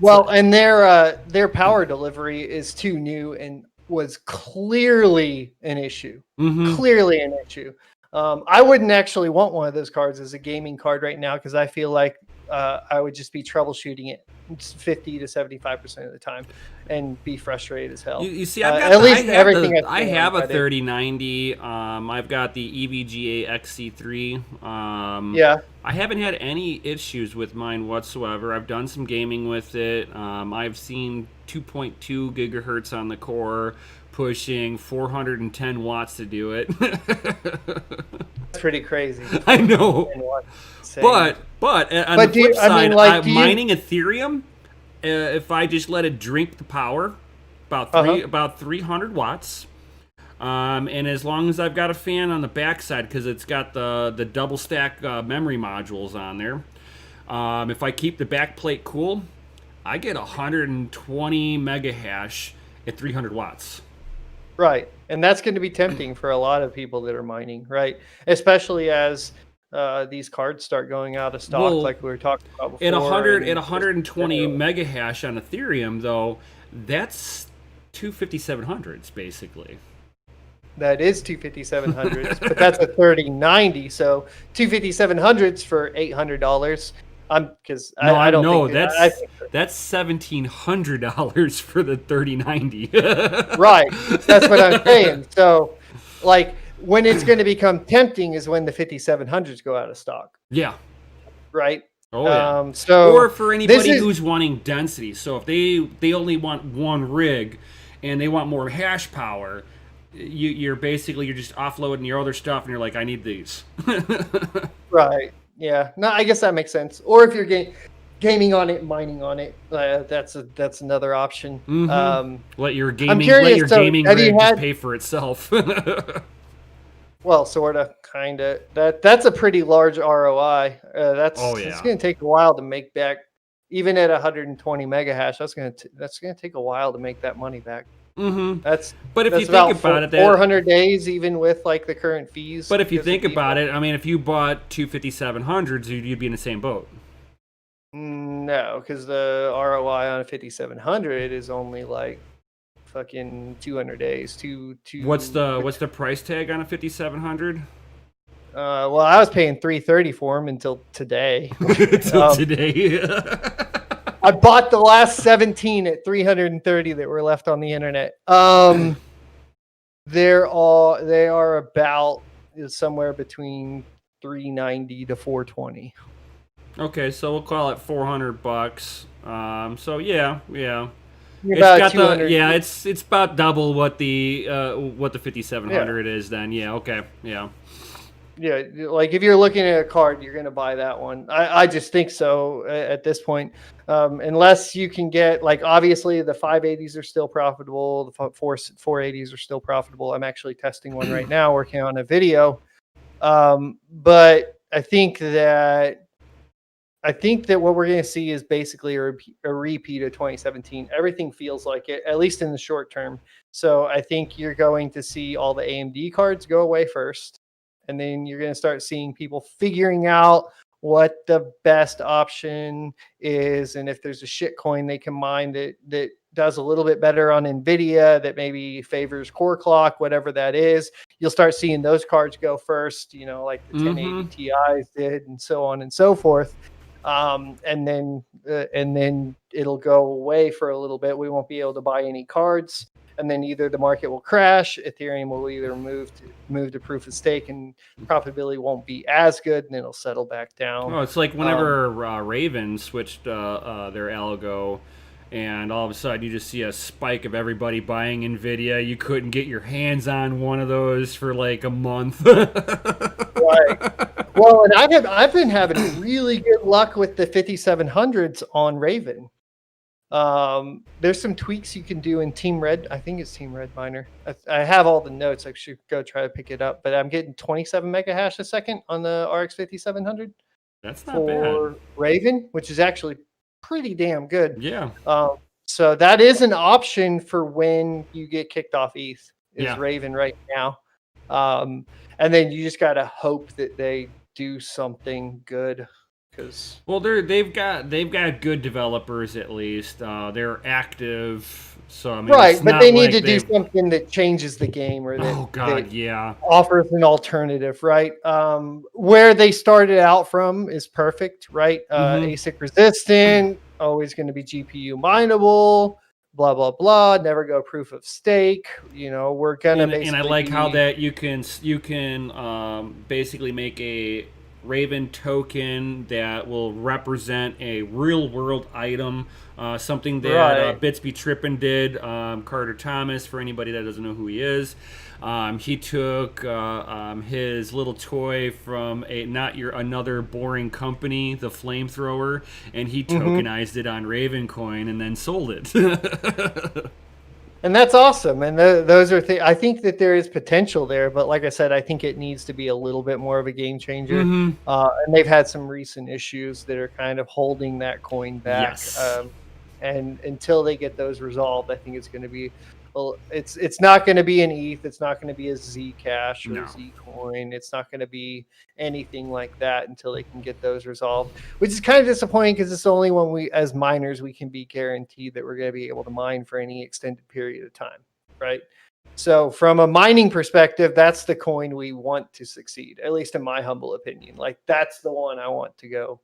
A: Well, and their power delivery is too new and was clearly an issue.
B: Mm-hmm.
A: Clearly an issue. I wouldn't actually want one of those cards as a gaming card right now because I feel like I would just be troubleshooting it 50 to 75% of the time and be frustrated as hell.
B: You see, I've got
A: at least everything
B: I have a 3090. I've got the EVGA XC3.
A: Yeah.
B: I haven't had any issues with mine whatsoever. I've done some gaming with it. I've seen 2.2 gigahertz on the core, pushing 410 watts to do it.
A: That's pretty crazy.
B: I know. But on the flip side, mining Ethereum, if I just let it drink the power, about 300 watts, and as long as I've got a fan on the backside because it's got the double stack memory modules on there, if I keep the back plate cool, I get 120 mega hash at 300 watts.
A: Right, and that's going to be tempting for a lot of people that are mining, right? Especially as these cards start going out of stock, like we were talking about before.
B: At 120 mega hash on Ethereum, though, that's 2 5700s basically.
A: That is 2 5700s, but that's a 3090. So 2 5700s for $800. I don't know.
B: That's $1,700 for the 3090.
A: Right, that's what I'm saying. So, like, when it's going to become tempting is when the 5700s go out of stock.
B: Yeah.
A: Right.
B: Oh yeah.
A: So,
B: or for anybody who's wanting density. So if they only want one rig, and they want more hash power, you're just offloading your other stuff, and you're like, I need these.
A: Right. Yeah. No, I guess that makes sense. Or if you're gaming on it, mining on it, that's another option.
B: Mm-hmm. Let your gaming rig just pay for itself.
A: Well, sort of, kind of. That's a pretty large ROI. It's going to take a while to make back, even at 120 mega hash. That's going to take a while to make that money back.
B: Mm-hmm.
A: But if you think about it, 400 days, even with like the current fees.
B: But if you think about it, I mean, if you bought 2 5700s, you'd be in the same boat.
A: No, because the ROI on a 5700 is only like fucking 200 days.
B: What's the price tag on a 5700?
A: Well, I was paying $330 for them until today.
B: Today.
A: I bought the last 17 at $330 that were left on the internet. They are about somewhere between $390 to $420.
B: Okay, so we'll call it $400. So yeah. It's
A: about
B: got the
A: 200.
B: yeah. It's about double what the 5700 is. Then yeah. Okay. Yeah.
A: Yeah, like if you're looking at a card, you're going to buy that one. I just think so at this point. Unless you can get, like, obviously the 580s are still profitable. The 480s are still profitable. I'm actually testing one right now, working on a video. But I think that what we're going to see is basically a repeat of 2017. Everything feels like it, at least in the short term. So I think you're going to see all the AMD cards go away first. And then you're going to start seeing people figuring out what the best option is. And if there's a shit coin they can mine that does a little bit better on NVIDIA, that maybe favors core clock, whatever that is, you'll start seeing those cards go first, like the 1080 Ti's did, and so on and so forth. And then it'll go away for a little bit. We won't be able to buy any cards, and then either the market will crash, Ethereum will either move to proof of stake, and profitability won't be as good, and it'll settle back down.
B: Oh, it's like whenever Raven switched their algo, and all of a sudden you just see a spike of everybody buying Nvidia. You couldn't get your hands on one of those for like a month.
A: Right. Well, and I've been having really good luck with the 5700s on Raven. There's some tweaks you can do in Team Red. I think it's Team Red Miner. I have all the notes. I should go try to pick it up. But I'm getting 27 mega hash a second on the RX 5700.
B: That's not bad.
A: Raven, which is actually pretty damn good.
B: Yeah.
A: So that is an option for when you get kicked off ETH. Is Raven right now. And then you just gotta hope that they do something good.
B: Well, they've got good developers at least. They're active, so I mean,
A: right. But they need to do something that changes the game, or that offers an alternative, right? Where they started out from is perfect, right? ASIC resistant, always going to be GPU mineable. Blah blah blah. Never go proof of stake. We're gonna basically.
B: And I like how that you can basically make a Raven token that will represent a real world item, something that Bits Be Trippin' did. Carter Thomas, for anybody that doesn't know who he is, he took his little toy from another boring company, the Flamethrower, and he tokenized it on Ravencoin and then sold it.
A: And that's awesome. And those are I think that there is potential there, but like I said, I think it needs to be a little bit more of a game changer. And they've had some recent issues that are kind of holding that coin back.
B: Yes.
A: And until they get those resolved, I think it's going to be, it's not going to be an ETH. It's not going to be a Zcash or a Zcoin. It's not going to be anything like that until they can get those resolved, which is kind of disappointing because it's the only one we, as miners, we can be guaranteed that we're going to be able to mine for any extended period of time, right? So from a mining perspective, that's the coin we want to succeed, at least in my humble opinion. Like, that's the one I want to go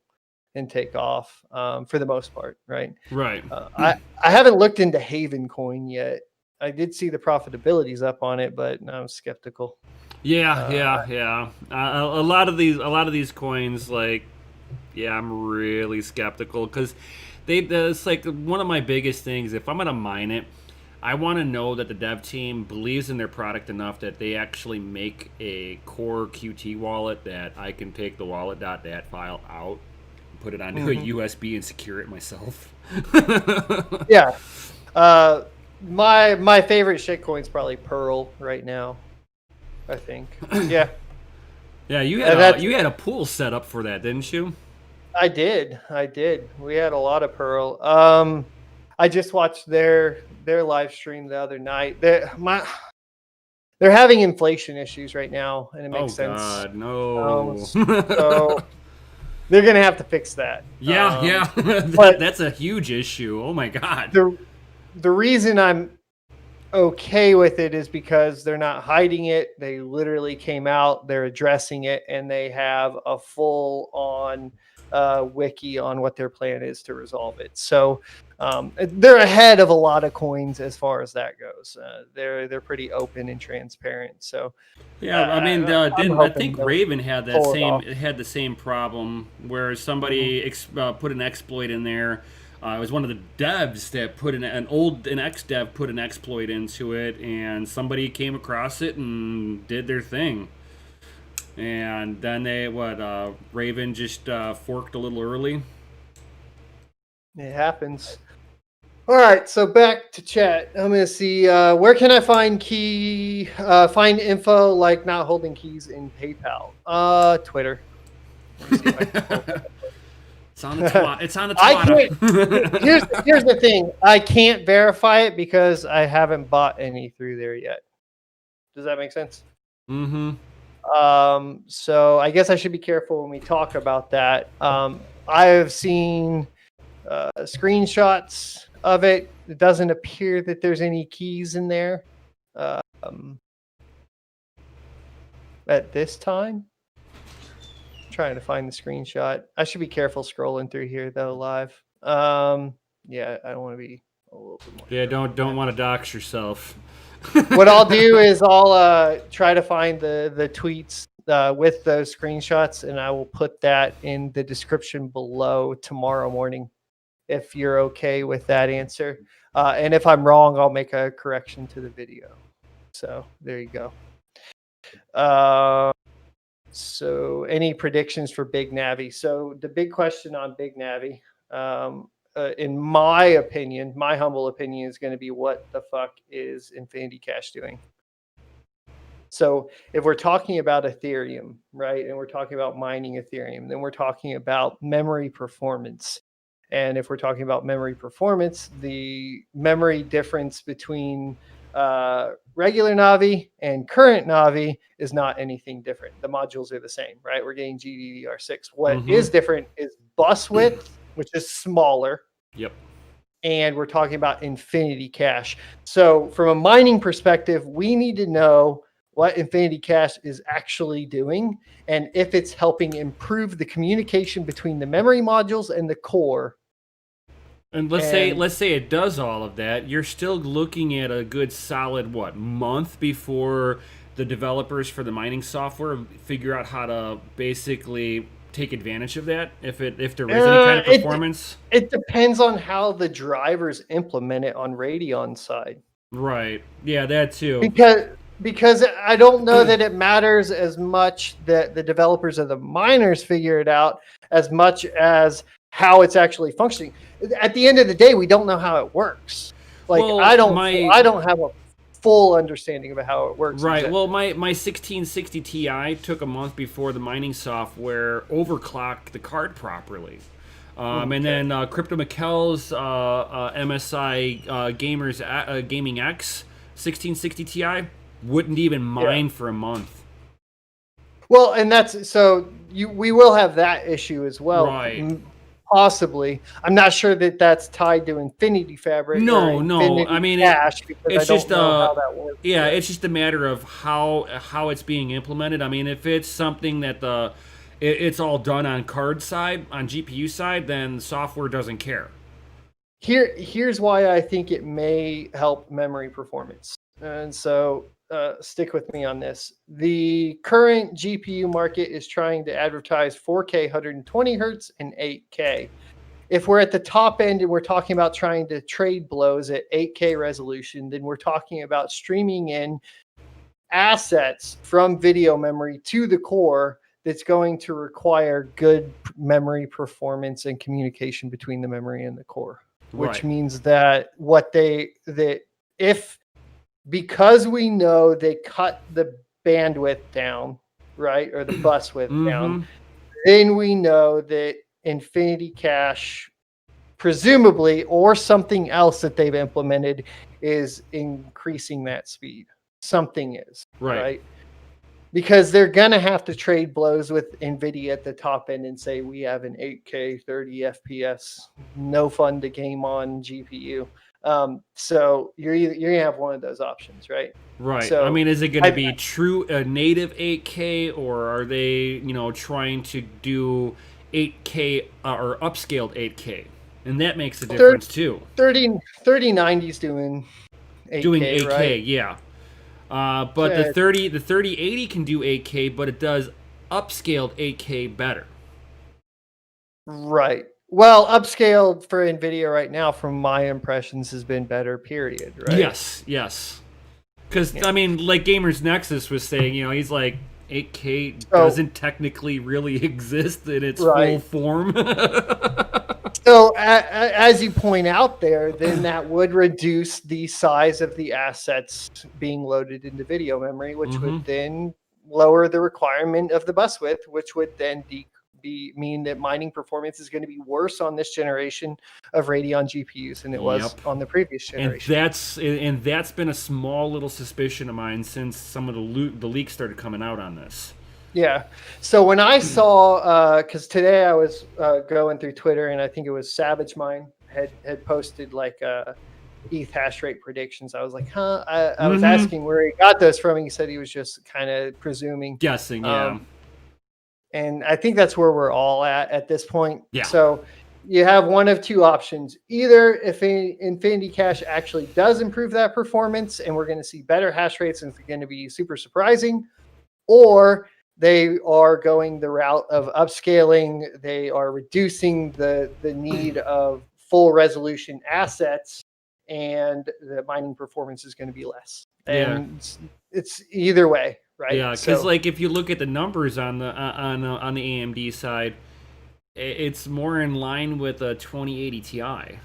A: and take off for the most part, right?
B: Right.
A: I haven't looked into Haven Coin yet. I did see the profitability's up on it, but I'm skeptical.
B: Yeah. A lot of these coins, I'm really skeptical because it's like one of my biggest things. If I'm gonna mine it, I want to know that the dev team believes in their product enough that they actually make a core Qt wallet that I can take the wallet.dat file out, put it onto a USB, and secure it myself.
A: Yeah. My favorite shitcoin is probably Pearl right now, I think. Yeah.
B: Yeah, you had a pool set up for that, didn't you?
A: I did. We had a lot of Pearl. I just watched their live stream the other night. They're having inflation issues right now, and it makes sense.
B: Oh God, no.
A: So they're gonna have to fix that.
B: Yeah. That's a huge issue. Oh my God.
A: The reason I'm okay with it is because they're not hiding it. They literally came out, they're addressing it, and they have a full on wiki on what their plan is to resolve it. So they're ahead of a lot of coins as far as that goes. They're pretty open and transparent. So
B: yeah, I mean, I think Raven had the same problem where somebody put an exploit in there. It was one of the devs that put an ex-dev put an exploit into it, and somebody came across it and did their thing. And then Raven just forked a little early.
A: It happens. All right, so back to chat. I'm gonna see where can I find find info like not holding keys in PayPal. Twitter. Let me see if I can pull that.
B: It's on the twat. It's on the
A: I
B: twat.
A: can't. Here's the thing. I can't verify it because I haven't bought any through there yet. Does that make sense?
B: Mm-hmm.
A: So I guess I should be careful when we talk about that. I have seen screenshots of it. It doesn't appear that there's any keys in there at this time. I'm trying to find the screenshot. I should be careful scrolling through here though live. Yeah, I don't want to be a little bit more.
B: Yeah, don't want to dox yourself.
A: What I'll do is I'll try to find the tweets with those screenshots, and I will put that in the description below tomorrow morning, if you're okay with that answer. And if I'm wrong, I'll make a correction to the video. So there you go. So any predictions for Big Navi? So the big question on Big Navi, in my opinion, my humble opinion, is going to be what the fuck is Infinity Cash doing? So if we're talking about Ethereum, right, and we're talking about mining Ethereum, then we're talking about memory performance. And if we're talking about memory performance, the memory difference between regular Navi and current Navi is not anything different. The modules are the same, right? We're getting GDDR6. What is different is bus width, which is smaller.
B: Yep.
A: And we're talking about Infinity Cash. So from a mining perspective, we need to know what Infinity Cash is actually doing and if it's helping improve the communication between the memory modules and the core.
B: And let's say it does all of that. You're still looking at a good solid month before the developers for the mining software figure out how to basically take advantage of that. If there is any kind of performance,
A: it depends on how the drivers implement it on Radeon's side.
B: Right. Yeah, that too.
A: Because I don't know that it matters as much that the developers of the miners figure it out as much as how it's actually functioning. At the end of the day, we don't know how it works. Like, well, I don't have a full understanding of how it works.
B: Right. Well, my 1660 Ti took a month before the mining software overclocked the card properly. And then Crypto McKell's MSI Gaming X 1660 Ti wouldn't even mine for a month.
A: Well, and that's so we will have that issue as well.
B: Right.
A: Possibly. I'm not sure that that's tied to Infinity Fabric.
B: No. I mean,
A: Cash,
B: it's just
A: how that works.
B: Yeah, it's just a matter of how it's being implemented. I mean, if it's something that it's all done on card side, on GPU side, then the software doesn't care.
A: Here's why I think it may help memory performance. And so stick with me on this. The current GPU market is trying to advertise 4K 120 hertz and 8K. If we're at the top end and we're talking about trying to trade blows at 8K resolution, then we're talking about streaming in assets from video memory to the core that's going to require good memory performance and communication between the memory and the core, which means that because we know they cut the bandwidth down, right, or the bus width down, then we know that Infinity Cache, presumably, or something else that they've implemented, is increasing that speed. Something is, right? Because they're going to have to trade blows with NVIDIA at the top end and say, we have an 8K 30 FPS, no fun to game on GPU. So you're gonna have one of those options, right?
B: Right.
A: So,
B: I mean, is it going to be true native 8K, or are they, trying to do 8K or upscaled 8K? And that makes a difference too.
A: 3090's doing 8K, right?
B: Yeah. But the 3080 can do 8K, but it does upscaled 8K better.
A: Right. Well, upscaled for NVIDIA right now, from my impressions, has been better, period, right?
B: Yes. Because, I mean, like Gamers Nexus was saying, he's like, 8K
A: So,
B: doesn't technically really exist in its full
A: right.
B: form.
A: So, as you point out there, then that would reduce the size of the assets being loaded into video memory, which would then lower the requirement of the bus width, which would then mean that mining performance is going to be worse on this generation of Radeon GPUs than it was on the previous generation.
B: And that's been a small little suspicion of mine since some of the leaks started coming out on this.
A: Yeah. So when I saw, because today I was going through Twitter, and I think it was Savage Mine had posted like Eth Hashrate Predictions. I was like, huh? I was asking where he got those from. He said he was just kind of presuming,
B: guessing, yeah.
A: And I think that's where we're all at this point.
B: Yeah.
A: So you have one of two options: either if Infinity Cache actually does improve that performance, and we're going to see better hash rates, and it's going to be super surprising, or they are going the route of upscaling. They are reducing the need of full resolution assets, and the mining performance is going to be less. And it's either way, right?
B: Yeah, because like if you look at the numbers on the AMD side, it's more in line with a 2080 Ti.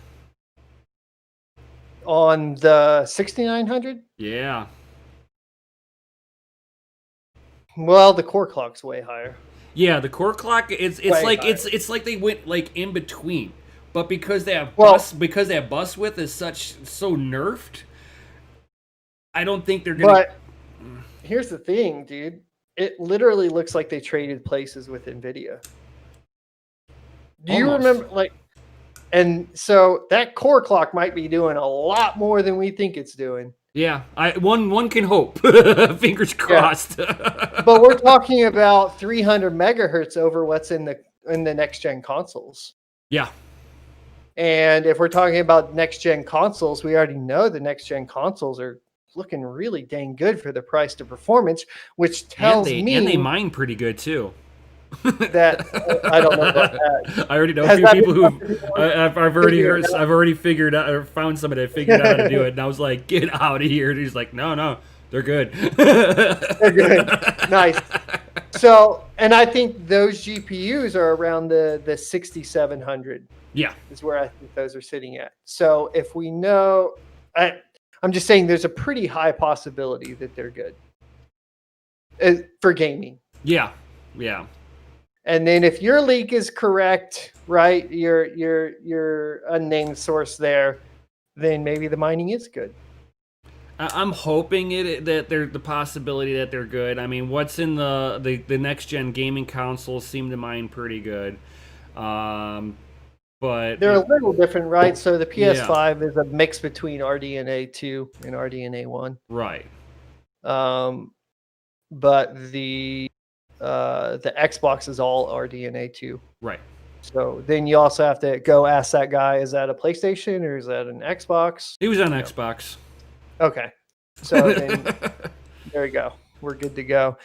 A: On the 6900?
B: Yeah.
A: Well, the core clock's way higher.
B: Yeah, the core clock it's like they went like in between. But because that bus width is so nerfed, I don't think they're gonna.
A: But here's the thing, dude. It literally looks like they traded places with NVIDIA. Do you remember, like, and so that core clock might be doing a lot more than we think it's doing.
B: Yeah, one can hope. Fingers crossed.
A: Yeah. But we're talking about 300 megahertz over what's in the next gen consoles.
B: Yeah.
A: And if we're talking about next gen consoles, we already know the next gen consoles are looking really dang good for the price to performance, which tells me,
B: and they mine pretty good too.
A: That I don't know about that.
B: I already know a few people who I've already figured out or found somebody that figured out how to do it, and I was like, "Get out of here!" And he's like, "No, they're good.
A: They're good, nice." So, and I think those GPUs are around the 6700.
B: Yeah,
A: is where I think those are sitting at. So, if we know, I'm just saying, there's a pretty high possibility that they're good for gaming.
B: Yeah.
A: And then if your leak is correct, right, your unnamed source there, then maybe the mining is good.
B: I'm hoping that there's the possibility that they're good. I mean, what's in the next gen gaming consoles seem to mine pretty good, but
A: they're a little different, right? So the PS5 is a mix between RDNA 2 and RDNA 1,
B: right?
A: But the Xbox is all RDNA 2.
B: Right.
A: So then you also have to go ask that guy, is that a PlayStation or is that an Xbox?
B: He was on Xbox.
A: Okay. So then there you go. We're good to go.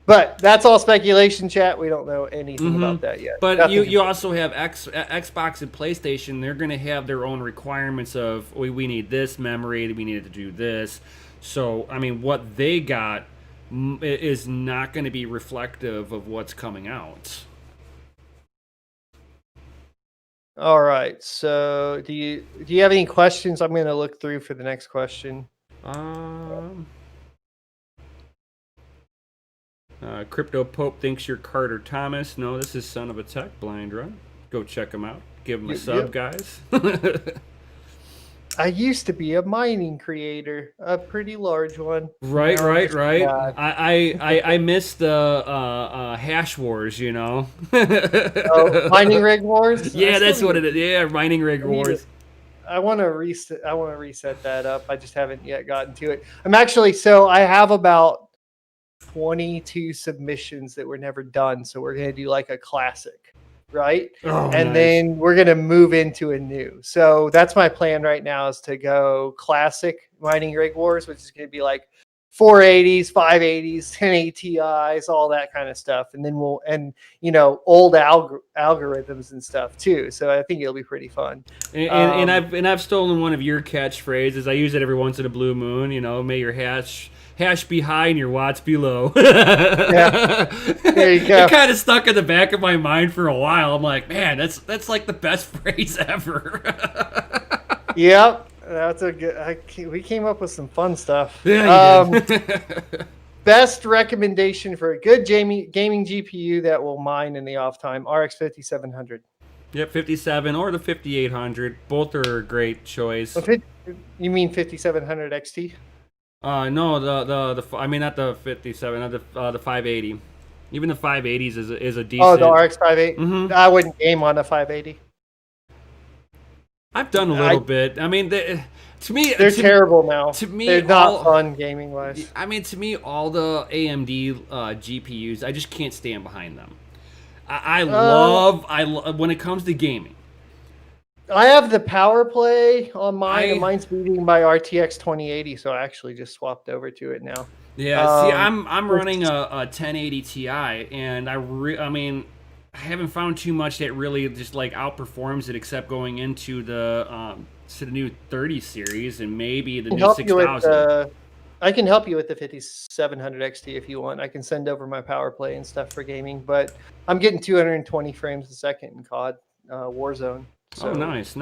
A: But that's all speculation, chat. We don't know anything about that yet.
B: But you also have Xbox and PlayStation. They're going to have their own requirements of, we need this memory, we need to do this. So, I mean, what they got is not going to be reflective of what's coming out.
A: All right. So, do you have any questions? I'm going to look through for the next question.
B: Crypto Pope thinks you're Carter Thomas. No, this is Son of a Tech, Blind Run. Go check him out. Give him a sub, guys.
A: I used to be a mining creator, a pretty large one.
B: Right. I missed the Hash Wars, you know.
A: Mining Rig Wars?
B: Yeah, that's what it is. Yeah, Mining Rig Wars.
A: I want to reset that up. I just haven't yet gotten to it. I have about 22 submissions that were never done. So we're going to do like a classic, right? And then we're going to move into a new. So that's my plan right now, is to go classic Mining Rig Wars, which is going to be like 480s, 580s, 1080 Ti's, all that kind of stuff. And then old algorithms and stuff too. So I think it'll be pretty fun.
B: And I've stolen one of your catchphrases. I use it every once in a blue moon. May your hash be high and your watts be low.
A: Yeah, there you go.
B: It kind of stuck in the back of my mind for a while. I'm like, man, that's like the best phrase ever.
A: Yep, that's a good. We came up with some fun stuff.
B: Yeah, you did.
A: Best recommendation for a good gaming GPU that will mine in the off time: RX 5700.
B: Yep, 57 or the 5800. Both are a great choice.
A: You mean 5700 XT?
B: No, the I mean not the 57, not the 580. Even the 580s is a decent.
A: Oh, the RX 580.
B: Mm-hmm.
A: I wouldn't game on a 580.
B: I've done a little bit. I mean, they're
A: terrible now.
B: To me,
A: they're not fun gaming wise.
B: I mean, to me, all the AMD GPUs, I just can't stand behind them. I love when it comes to gaming.
A: I have the power play on mine, and mine's beating my RTX 2080, so I actually just swapped over to it now.
B: Yeah, see, I'm running a 1080 Ti, and I mean, I haven't found too much that really just like outperforms it, except going into the new 30 series and maybe the new 6000.
A: I can help you with the 5700 XT if you want. I can send over my power play and stuff for gaming, but I'm getting 220 frames a second in COD Warzone. So
B: nice.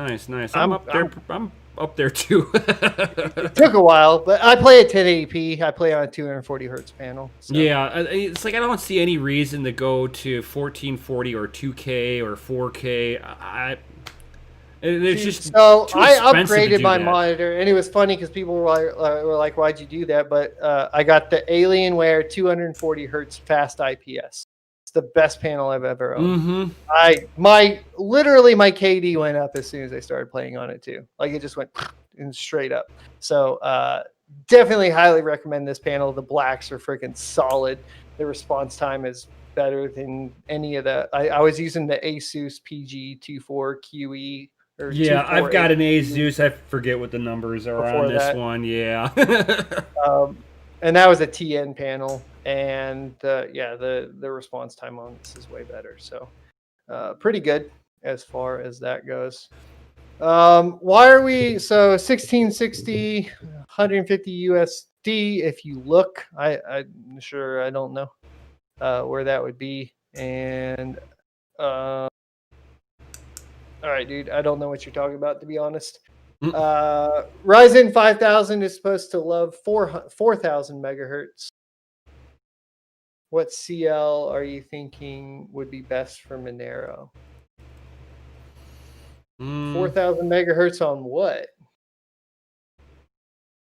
B: I'm up there. I'm up there too.
A: It took a while, but I play at 1080p. I play on a 240 hertz panel. So.
B: Yeah, it's like I don't see any reason to go to 1440 or 2K or 4K. There's just
A: so
B: too
A: I
B: upgraded
A: my monitor, and it was funny because people were like, "Why'd you do that?" But I got the Alienware 240 hertz fast IPS. It's the best panel I've ever owned.
B: Mm-hmm.
A: Literally my KD went up as soon as I started playing on it too. Like it just went straight up. So definitely highly recommend this panel. The blacks are freaking solid. The response time is better than any of the. I was using the Asus PG24 QE.
B: Yeah, I've got an Asus. I forget what the numbers are on this one. Yeah.
A: And that was a TN panel, and the response time on this is way better. So pretty good as far as that goes. Why are we 1660, 150 USD? If you look, I'm sure I don't know where that would be, and all right, dude. I don't know what you're talking about, to be honest. Ryzen 5000 is supposed to love 4,000 megahertz. What CL are you thinking would be best for Monero? 4,000 megahertz on what?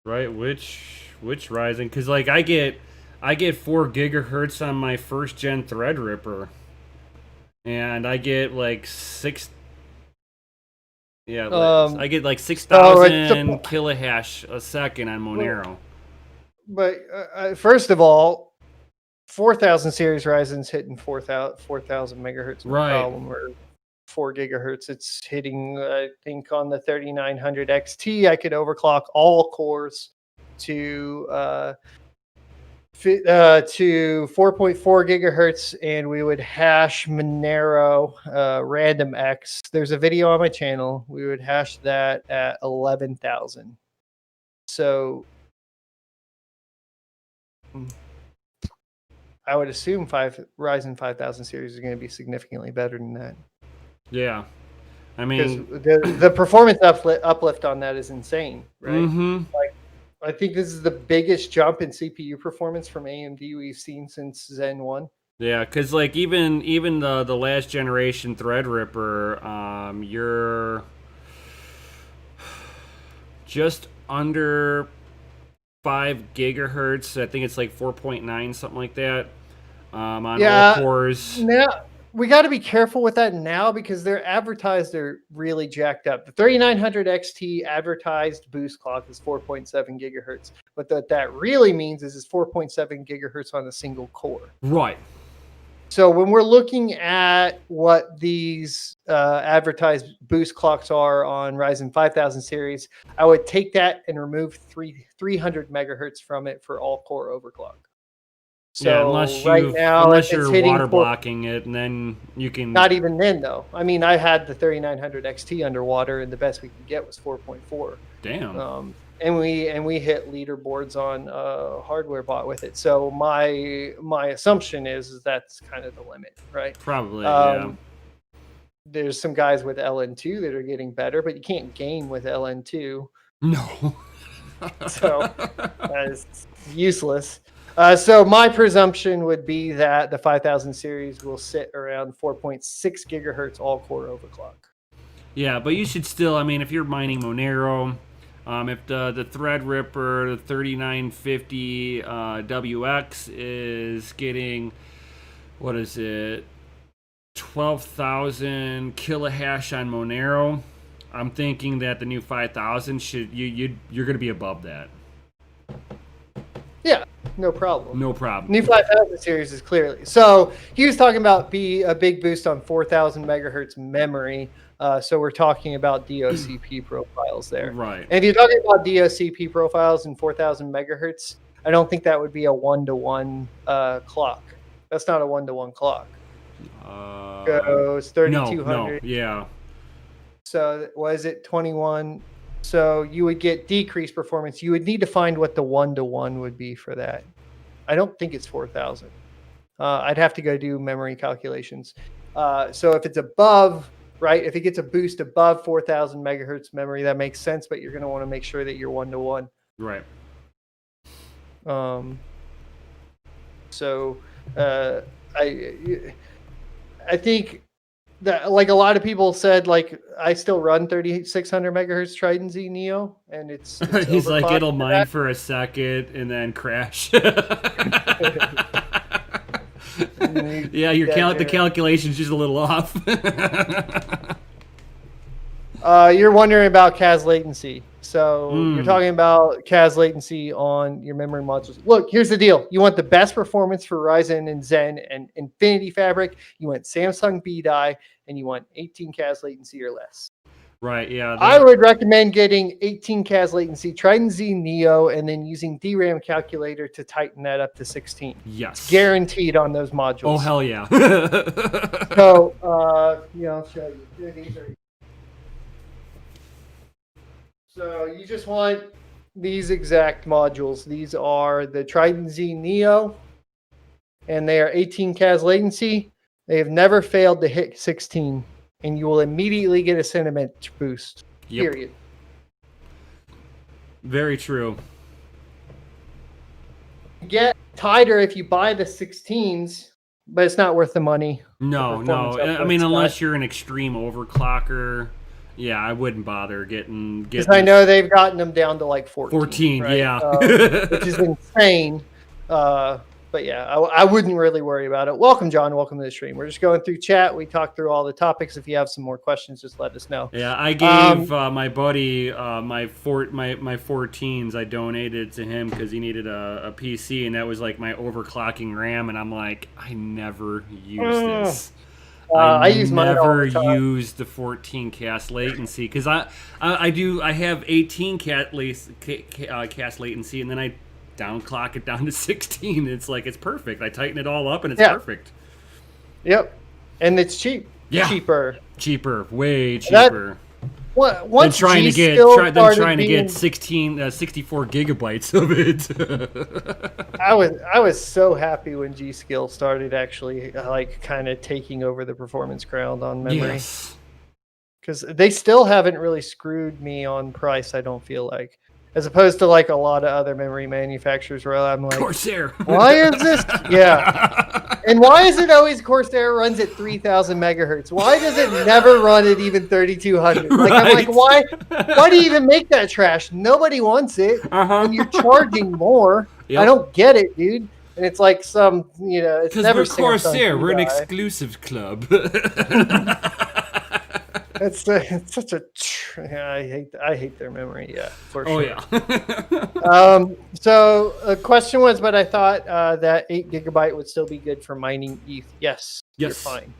B: Right, which Ryzen? Because like I get 4 gigahertz on my first gen Threadripper, and I get like 6. Yeah, I get like 6,000 kilohash a second on Monero.
A: But first of all, 4,000 series Ryzen's hitting 4,000 megahertz.
B: Right.
A: Problem, or 4 gigahertz. It's hitting, I think, on the 3900 XT. I could overclock all cores to 4.4 gigahertz, and we would hash Monero random X. There's a video on my channel. We would hash that at 11,000. So I would assume Ryzen 5000 series is going to be significantly better than that.
B: Yeah, I mean
A: the performance uplift on that is insane, right?
B: Mm-hmm.
A: Like, I think this is the biggest jump in CPU performance from AMD we've seen since Zen 1.
B: Yeah, because like even the last generation Threadripper, you're just under 5 gigahertz. I think it's like 4.9, something like that. On all cores.
A: Now we got to be careful with that now because they're advertised are really jacked up. The 3900 XT advertised boost clock is 4.7 gigahertz, but what that really means is it's 4.7 gigahertz on a single core.
B: Right.
A: So when we're looking at what these advertised boost clocks are on Ryzen 5000 series, I would take that and remove 300 megahertz from it for all core overclock. So
B: yeah, unless
A: right now, if
B: you're
A: it's hitting
B: water blocking it, and then you can.
A: not even then though. I mean, I had the 3900 XT underwater, and the best we could get was 4.4.
B: Damn.
A: And we hit leaderboards on hardware bot with it. So my assumption is that's kind of the limit, right?
B: Probably. Yeah.
A: There's some guys with LN2 that are getting better, but you can't gain with LN2.
B: No.
A: So that is useless. So my presumption would be that the 5000 series will sit around 4.6 gigahertz all core overclock.
B: Yeah, but you should still. I mean, if you're mining Monero, if the Threadripper, the 3950 WX is getting, what is it, 12,000 kilohash on Monero, I'm thinking that the new 5000 you're going to be above that.
A: Yeah, no problem.
B: No problem.
A: New 5000 series is clearly. So he was talking about a big boost on 4000 megahertz memory. So we're talking about DOCP profiles there.
B: Right.
A: And if you're talking about DOCP profiles and 4000 megahertz, I don't think that would be a 1-to-1 clock. That's not a 1-to-1 clock. So it's 3200.
B: No, yeah.
A: So was it 21? So you would get decreased performance. You would need to find what the 1-to-1 would be for that. I don't think it's 4000. I'd have to go do memory calculations. So if it's above, right, if it gets a boost above 4000 megahertz memory, that makes sense, but you're going to want to make sure that you're 1-to-1.
B: Right.
A: So I think that, like a lot of people said, like I still run 3600 megahertz Trident Z Neo, and it's
B: he's like, it'll mine for a second and then crash. Yeah, the calculation's just a little off.
A: You're wondering about CAS latency. So you're talking about CAS latency on your memory modules. Look, here's the deal. You want the best performance for Ryzen and Zen and Infinity Fabric. You want Samsung B-Die, and you want 18 CAS latency or less.
B: Right, yeah.
A: I would recommend getting 18 CAS latency, Trident Z Neo, and then using DRAM calculator to tighten that up to 16.
B: Yes.
A: It's guaranteed on those modules.
B: Oh, hell yeah.
A: So, I'll show you. Here, these are. So you just want these exact modules. These are the Trident Z Neo, and they are 18 CAS latency. They have never failed to hit 16, and you will immediately get a sentiment boost. Yep. Period.
B: Very true.
A: Get tighter if you buy the 16s, but it's not worth the money.
B: No. I mean, unless you're an extreme overclocker. Yeah, I wouldn't bother getting.
A: Because I know they've gotten them down to like 14.
B: 14,
A: right?
B: yeah.
A: Which is insane. But yeah, I wouldn't really worry about it. Welcome, John. Welcome to the stream. We're just going through chat. We talked through all the topics. If you have some more questions, just let us know.
B: Yeah, I gave my buddy my 14s. I donated to him because he needed a PC, and that was like my overclocking RAM. And I'm like, I never use this. I use mine all the time. Use the 14 CAS latency because I have 18 CAS latency, and then I downclock it down to 16. It's like it's perfect. I tighten it all up, and it's perfect.
A: Yep, and it's cheap.
B: Yeah,
A: cheaper,
B: way cheaper.
A: Than
B: trying to get 64 gigabytes of it.
A: I was so happy when G.Skill started actually like kind of taking over the performance ground on memory.
B: Yes.
A: Because they still haven't really screwed me on price, I don't feel like. As opposed to like a lot of other memory manufacturers where I'm like,
B: Corsair.
A: Why is this? Yeah. And why is it always Corsair runs at 3,000 megahertz? Why does it never run at even 3,200? Like, right. I'm like, why do you even make that trash? Nobody wants it. And you're charging more. Yep. I don't get it, dude. And it's like some, it's never
B: we're Corsair. We're an exclusive club.
A: It's such a. I hate their memory. Yeah, for sure.
B: Yeah.
A: So the question was, but I thought that 8 gigabyte would still be good for mining ETH. Yes, you're fine.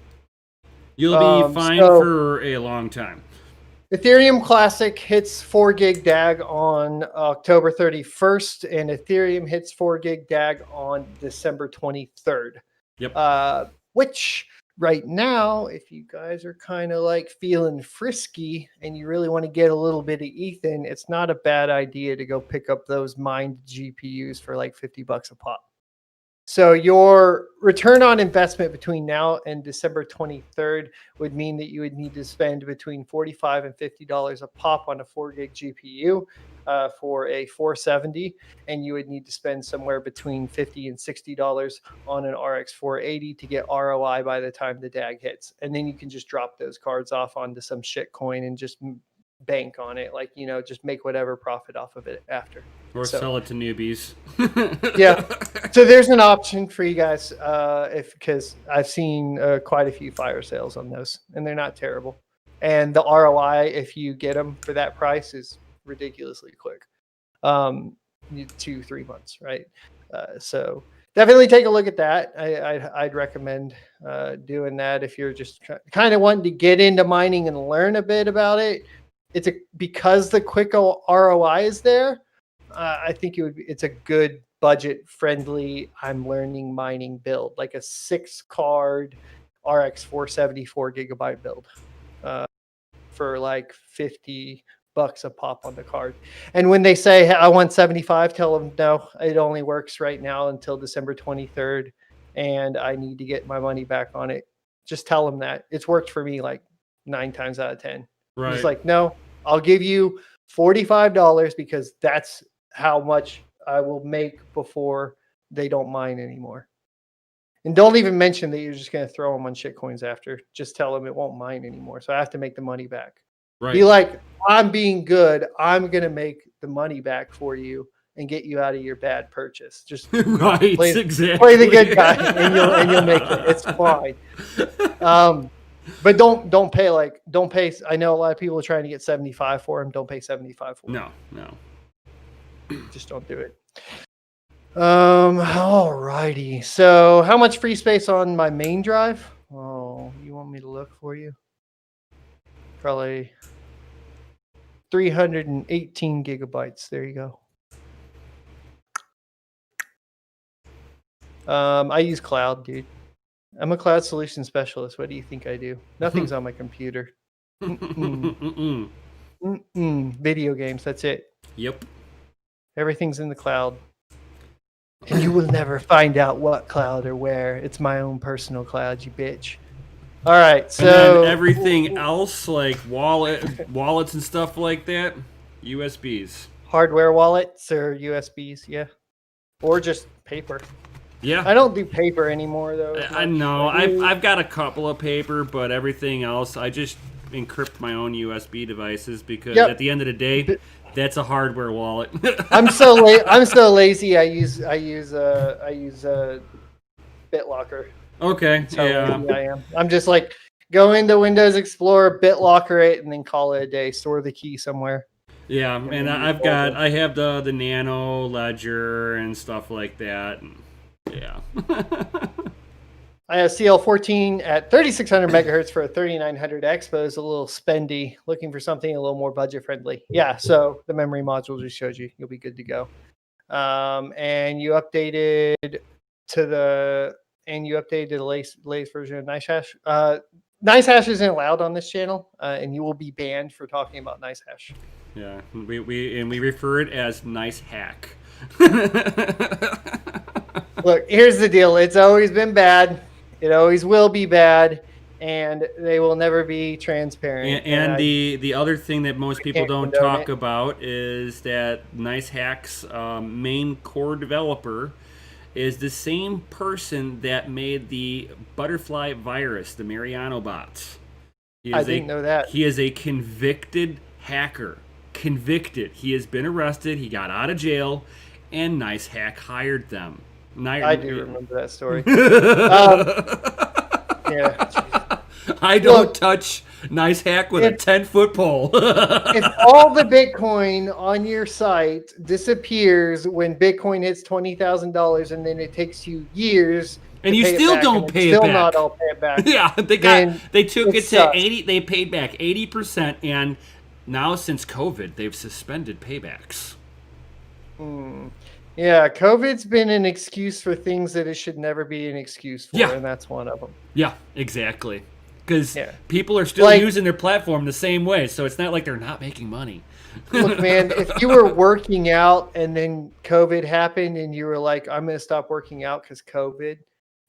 B: You'll be fine for a long time.
A: Ethereum Classic hits 4 gig DAG on October 31st, and Ethereum hits 4 gig DAG on December 23rd.
B: Yep.
A: Which right now, if you guys are kind of like feeling frisky and you really want to get a little bit of ETH in, it's not a bad idea to go pick up those mined GPUs for like $50 a pop. So your return on investment between now and December 23rd would mean that you would need to spend between $45 and $50 a pop on a 4 gig GPU for a 470, and you would need to spend somewhere between $50 and $60 on an RX 480 to get ROI by the time the DAG hits. And then you can just drop those cards off onto some shit coin and just bank on it, like, you know, just make whatever profit off of it after,
B: or sell it to newbies.
A: Yeah, so there's an option for you guys because I've seen quite a few fire sales on those, and they're not terrible, and the ROI if you get them for that price is ridiculously quick. 2-3 months, right? So definitely take a look at that. I'd recommend doing that if you're just kind of wanting to get into mining and learn a bit about it. Because the quick ROI is there. I think it's a good budget friendly. I'm learning mining build, like a 6-card RX 470 4 gigabyte build for like $50 a pop on the card. And when they say, hey, I want 75, tell them no, it only works right now until December 23rd, and I need to get my money back on it. Just tell them that. It's worked for me like 9 times out of 10.
B: Right.
A: Just like, no, I'll give you $45 because that's how much I will make before they don't mine anymore. And don't even mention that you're just going to throw them on shitcoins after. Just tell them it won't mine anymore. So I have to make the money back. Right. Be like, I'm being good. I'm going to make the money back for you and get you out of your bad purchase. Just
B: right,
A: play the good guy and you'll make it. It's fine. But don't pay. I know a lot of people are trying to get 75 for them. Don't pay 75 for them.
B: No.
A: Just don't do it. Alrighty. So how much free space on my main drive? Oh, you want me to look for you? Probably 318 gigabytes. There you go. I use cloud, dude. I'm a cloud solution specialist. What do you think I do? Nothing's on my computer. Video games. That's it.
B: Yep.
A: Everything's in the cloud. And you will never find out what cloud or where. It's my own personal cloud, you bitch. All right, so...
B: And then everything else, like wallets and stuff like that, USBs.
A: Hardware wallets or USBs, yeah. Or just paper.
B: Yeah.
A: I don't do paper anymore, though.
B: I know. I've got a couple of paper, but everything else, I just encrypt my own USB devices because at the end of the day... That's a hardware wallet.
A: I'm so lazy. I use BitLocker.
B: Okay. Yeah.
A: I am. I'm just like go into Windows Explorer, BitLocker it, and then call it a day. Store the key somewhere.
B: Yeah, and I have the Nano Ledger and stuff like that. Yeah.
A: I have CL14 at 3600 megahertz for a 3900 Expo. A little spendy. Looking for something a little more budget friendly. Yeah, so the memory module just showed you. You'll be good to go. And you updated to the latest version of NiceHash. NiceHash isn't allowed on this channel, and you will be banned for talking about NiceHash.
B: Yeah, we refer it as Nice Hack.
A: Look, here's the deal. It's always been bad. It always will be bad, and they will never be transparent.
B: And the other thing that most people don't talk about is that NiceHack's main core developer is the same person that made the butterfly virus, the Mariano bots.
A: I didn't know that.
B: He is a convicted hacker. Convicted. He has been arrested. He got out of jail, and NiceHack hired them.
A: I do remember that story. Yeah.
B: I don't
A: Look,
B: touch nice hack with a
A: if
B: 10-foot pole.
A: if all the Bitcoin on your site disappears when Bitcoin hits $20,000, and then it takes you years
B: and
A: to
B: you
A: pay it
B: still
A: back, and
B: don't
A: it's
B: pay it
A: still not
B: back.
A: all pay it back,
B: Yeah,
A: then
B: they took
A: it
B: it to
A: sucks.
B: 80. They paid back 80%, and now since COVID, they've suspended paybacks.
A: Yeah, COVID's been an excuse for things that it should never be an excuse for,
B: Yeah.
A: and that's one of them.
B: Yeah, exactly. Because
A: Yeah.
B: people are still
A: Like,
B: using their platform the same way, so it's not like they're not making money.
A: look, man, if you were working out and then COVID happened and you were like, I'm going to stop working out because COVID,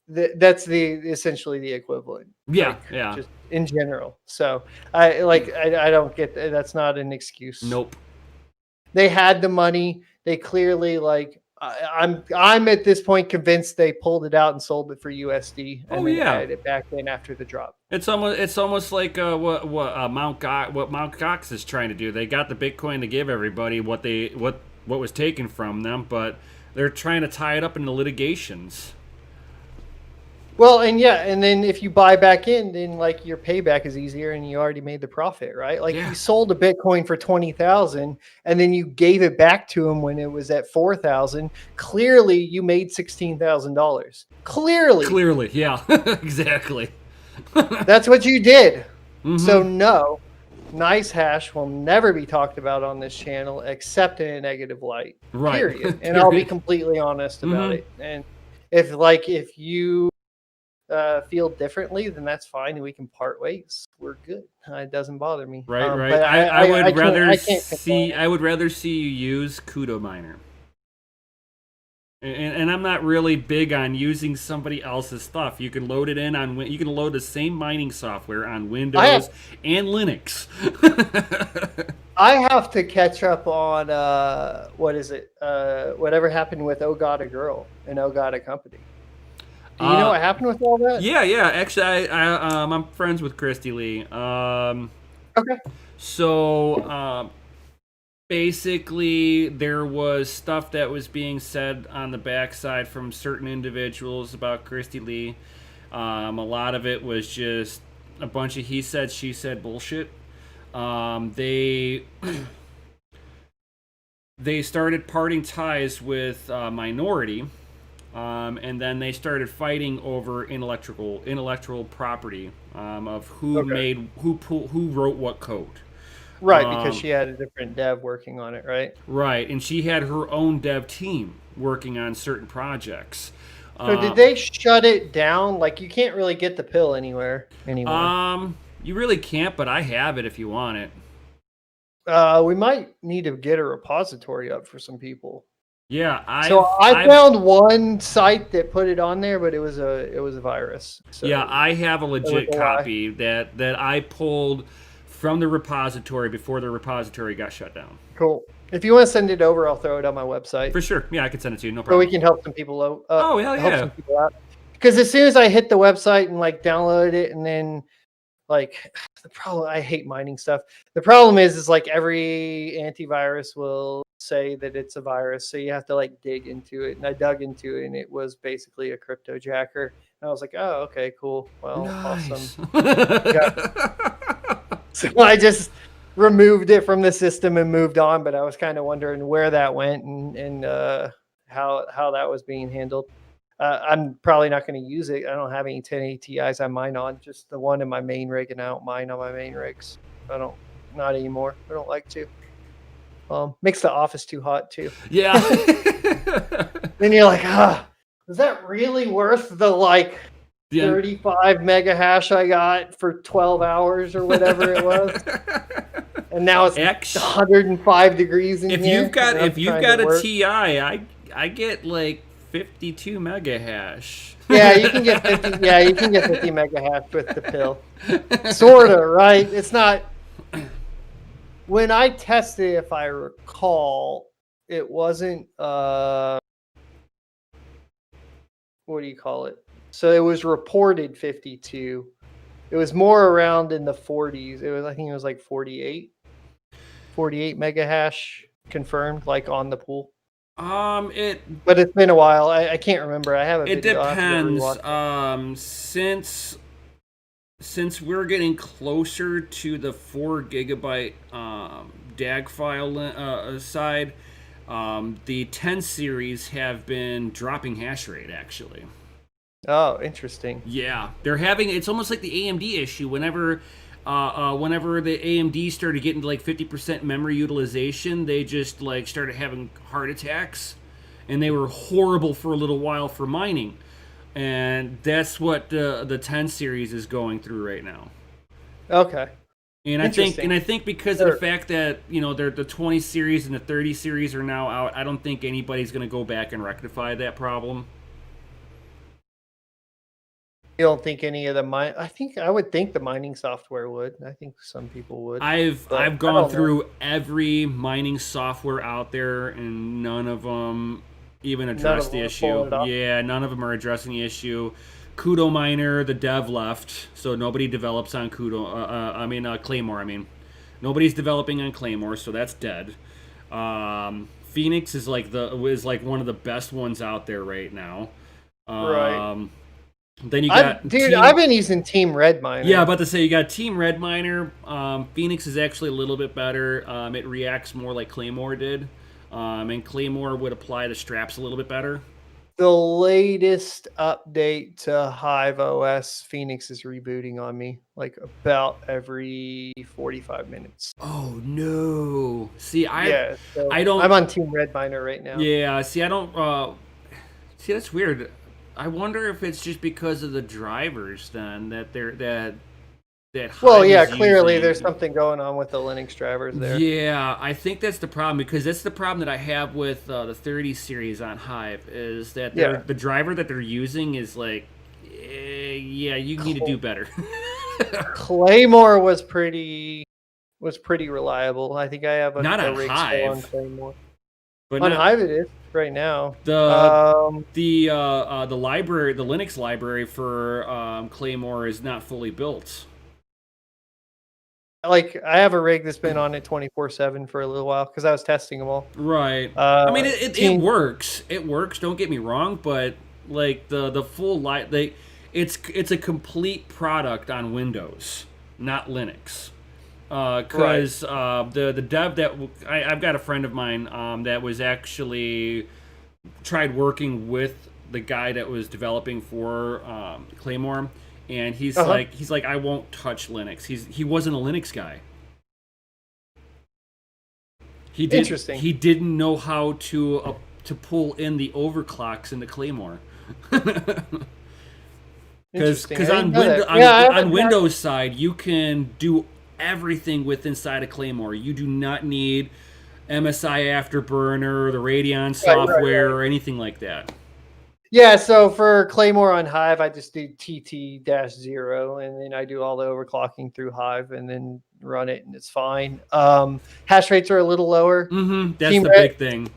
A: that's essentially the equivalent.
B: Yeah,
A: Like,
B: yeah.
A: just in general. So I don't get that. That's not an excuse.
B: Nope.
A: They had the money. They clearly I'm at this point convinced they pulled it out and sold it for USD and then added it back in after the drop.
B: It's almost like what Mount Gox is trying to do. They got the Bitcoin to give everybody what was taken from them, but they're trying to tie it up into litigations.
A: Well, and then if you buy back in, then like your payback is easier and you already made the profit, right? Like you sold a Bitcoin for 20,000 and then you gave it back to him when it was at 4,000. Clearly you made $16,000. Clearly,
B: yeah. Exactly.
A: That's what you did. So no, Nice Hash will never be talked about on this channel except in a negative light.
B: Right.
A: Period. And I'll be completely honest about it. And if you feel differently, then that's fine, and we can part ways. We're good. It doesn't bother me.
B: Right.
A: But
B: I would rather
A: see.
B: I would rather see you use Kudo Miner. And I'm not really big on using somebody else's stuff. You can load it in on. You can load the same mining software on Windows and Linux.
A: I have to catch up on what is it? Whatever happened with Oh God a Girl and Oh God a Company. Do you know what happened with all that?
B: Yeah. Actually, I'm friends with Christy Lee.
A: Okay.
B: So basically, there was stuff that was being said on the backside from certain individuals about Christy Lee. A lot of it was just a bunch of he said, she said bullshit. They started parting ties with Minority. And then they started fighting over intellectual property of who who wrote what code.
A: Right, because she had a different dev working on it, right?
B: Right, and she had her own dev team working on certain projects.
A: So did they shut it down? Like you can't really get the pill anywhere anymore.
B: You really can't, but I have it if you want it.
A: We might need to get a repository up for some people.
B: Yeah,
A: I found one site that put it on there, but it was a virus. So
B: yeah, I have a legit copy that I pulled from the repository before the repository got shut down.
A: Cool. If you want to send it over, I'll throw it on my website.
B: For sure. Yeah, I can send it to you. No problem.
A: So we can help some people out.
B: Oh, hell yeah.
A: Help some people out. Because as soon as I hit the website and like download it, and then like the problem, I hate mining stuff. The problem is like every antivirus will say that it's a virus, so you have to like dig into it. And I dug into it, and it was basically a crypto jacker. And I was like, oh, okay, cool. Well, nice. Awesome. So I just removed it from the system and moved on. But I was kind of wondering where that went and how that was being handled. I'm probably not going to use it. I don't have any 1080 Ti's I mine on, just the one in my main rig, and I don't mine on my main rigs. Not anymore. I don't like to. Makes the office too hot too.
B: Yeah.
A: Then you're like, is that really worth the like 35 mega hash I got for 12 hours or whatever it was? And now it's 105 degrees in here.
B: If you've got a TI, I get like 52 mega hash.
A: Yeah, you can get 50. Yeah, you can get 50 mega hash with the pill. Sorta, right? It's not. When I tested, if I recall, it wasn't. What do you call it? So it was reported 52. It was more around in the 40s. I think it was like 48 mega hash confirmed, like on the pool. But it's been a while. I can't remember. I have a video.
B: It depends. Since since we're getting closer to the 4 GB DAG file side, the 10 series have been dropping hash rate actually.
A: Oh, interesting.
B: Yeah, they're having it's almost like the AMD issue. Whenever the AMD started getting to like 50% memory utilization, they just like started having heart attacks, and they were horrible for a little while for mining. And that's what the 10 series is going through right now.
A: Okay.
B: And I think because of the fact that they're the 20 series and the 30 series are now out, I don't think anybody's going to go back and rectify that problem.
A: You don't think any of the I would think the mining software would. I think some people would.
B: I've gone through every mining software out there, and none of them even address the issue. Yeah, none of them are addressing the issue. Kudo Miner, the dev left, so nobody develops on Claymore. Nobody's developing on Claymore, so that's dead. Phoenix is like one of the best ones out there right now.
A: Right.
B: Then you got
A: I've been using Team Red Miner.
B: Yeah, about to say you got Team Red Miner. Phoenix is actually a little bit better. It reacts more like Claymore did, and Claymore would apply the straps a little bit better.
A: The latest update to Hive OS, Phoenix is rebooting on me like about every 45 minutes.
B: Oh no! See,
A: I don't. I'm on Team Red Miner right now.
B: Yeah. See, I don't. See, that's weird. I wonder if it's just because of the drivers then that
A: well, yeah, clearly there's something going on with the Linux drivers there.
B: Yeah, I think that's the problem, because that's the problem that I have with the 30 series on Hive, is that the driver that they're using is like, yeah, you need to do better.
A: Claymore was pretty reliable. I think I have a rig
B: Hive
A: on Claymore.
B: But
A: on Hive it is right now.
B: The library, the Linux library for Claymore is not fully built.
A: Like, I have a rig that's been on it 24/7 for a little while because I was testing them all.
B: Right. I mean, it works. It works. Don't get me wrong, but like the full it's a complete product on Windows, not Linux. Because the dev that I've got a friend of mine that was actually tried working with the guy that was developing for Claymore, and he's like I won't touch Linux. He wasn't a Linux guy.
A: Interesting.
B: He didn't know how to pull in the overclocks into Claymore. Because on Windows side you can do everything with inside of Claymore. You do not need MSI Afterburner, the Radeon software, or anything like that.
A: Yeah, so for Claymore on Hive, I just do TT-0, and then I do all the overclocking through Hive, and then run it, and it's fine. Hash rates are a little lower.
B: That's the big thing.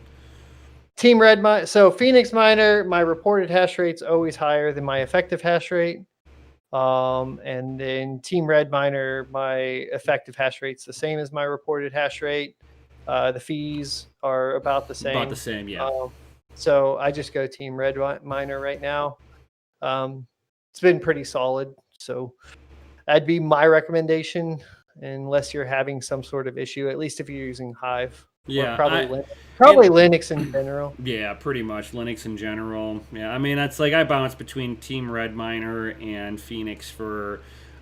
A: Team Red Miner. So Phoenix Miner, my reported hash rate's always higher than my effective hash rate. And then Team Red Miner, my effective hash rate's the same as my reported hash rate. The fees are about the same.
B: About the same, yeah.
A: So I just go Team Red Miner right now. It's been pretty solid. So that'd be my recommendation, unless you're having some sort of issue, at least if you're using Hive.
B: Yeah,
A: probably Linux in general.
B: Yeah, pretty much Linux in general. Yeah, I mean, that's like I bounce between Team Red Miner and Phoenix for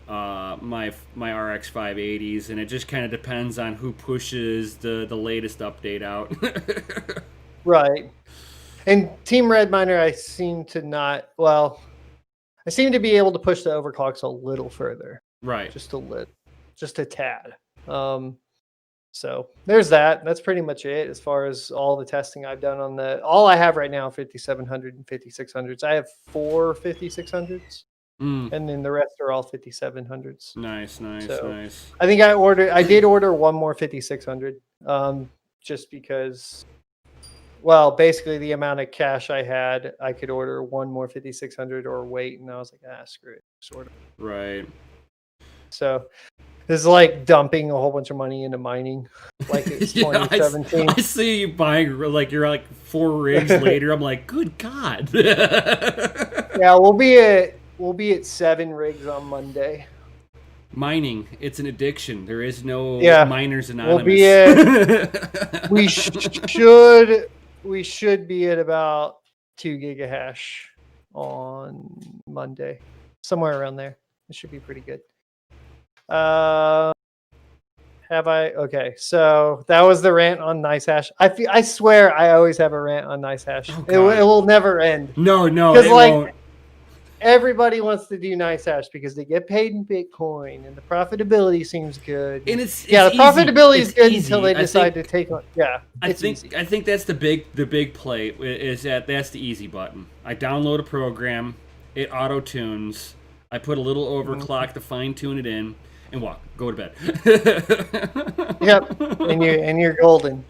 B: my RX 580s, and it just kind of depends on who pushes the latest update out.
A: Right. And Team Red Miner, I seem to be able to push the overclocks a little further.
B: Right.
A: Just a tad. So there's that. That's pretty much it as far as all the testing I've done on all I have right now, 5700 and 5600s. I have 4 5600s, and then the rest are all 5700s.
B: Nice.
A: I think I did order one more 5600, just because, well, basically the amount of cash I had, I could order one more 5600 or wait, and I was like, screw it, sort of.
B: Right.
A: So this is like dumping a whole bunch of money into mining, like it's 2017.
B: I see you buying, like, you're like 4 rigs later. I'm like, good God.
A: Yeah, we'll be at 7 rigs on Monday.
B: Mining, it's an addiction. There is no
A: Yeah.
B: Miners
A: We'll be
B: Anonymous.
A: at, we should be at about 2 gigahash on Monday, somewhere around there. It should be pretty good. Have I? Okay, so that was the rant on NiceHash. I swear I always have a rant on NiceHash.
B: Oh,
A: it will never end.
B: No,
A: Because
B: it
A: like
B: won't.
A: everybody wants to do NiceHash because they get paid in Bitcoin and the profitability seems good.
B: And it's
A: the
B: easy.
A: profitability is
B: It's
A: good
B: easy.
A: until they
B: I
A: decide
B: think-
A: to take on. Yeah,
B: I
A: it's
B: think
A: easy.
B: I think that's the big play is that's the easy button. I download a program, it auto tunes. I put a little overclock to fine tune it in, and go to bed.
A: Yep, and you're golden.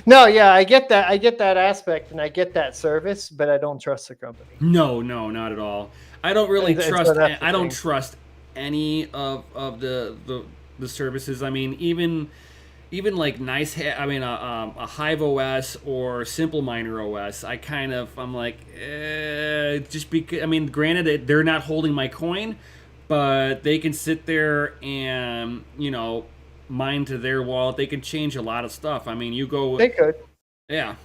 A: No, yeah, I get that. I get that aspect, and I get that service, but I don't trust the company.
B: No, not at all. I don't really
A: And so
B: trust.
A: that's the
B: I don't
A: thing.
B: trust any of the services. I mean, even like a Hive OS or Simple Miner OS. I'm like, just because. I mean, granted, they're not holding my coin, but they can sit there and mine to their wallet. They can change a lot of stuff. I mean, you go.
A: They could.
B: Yeah.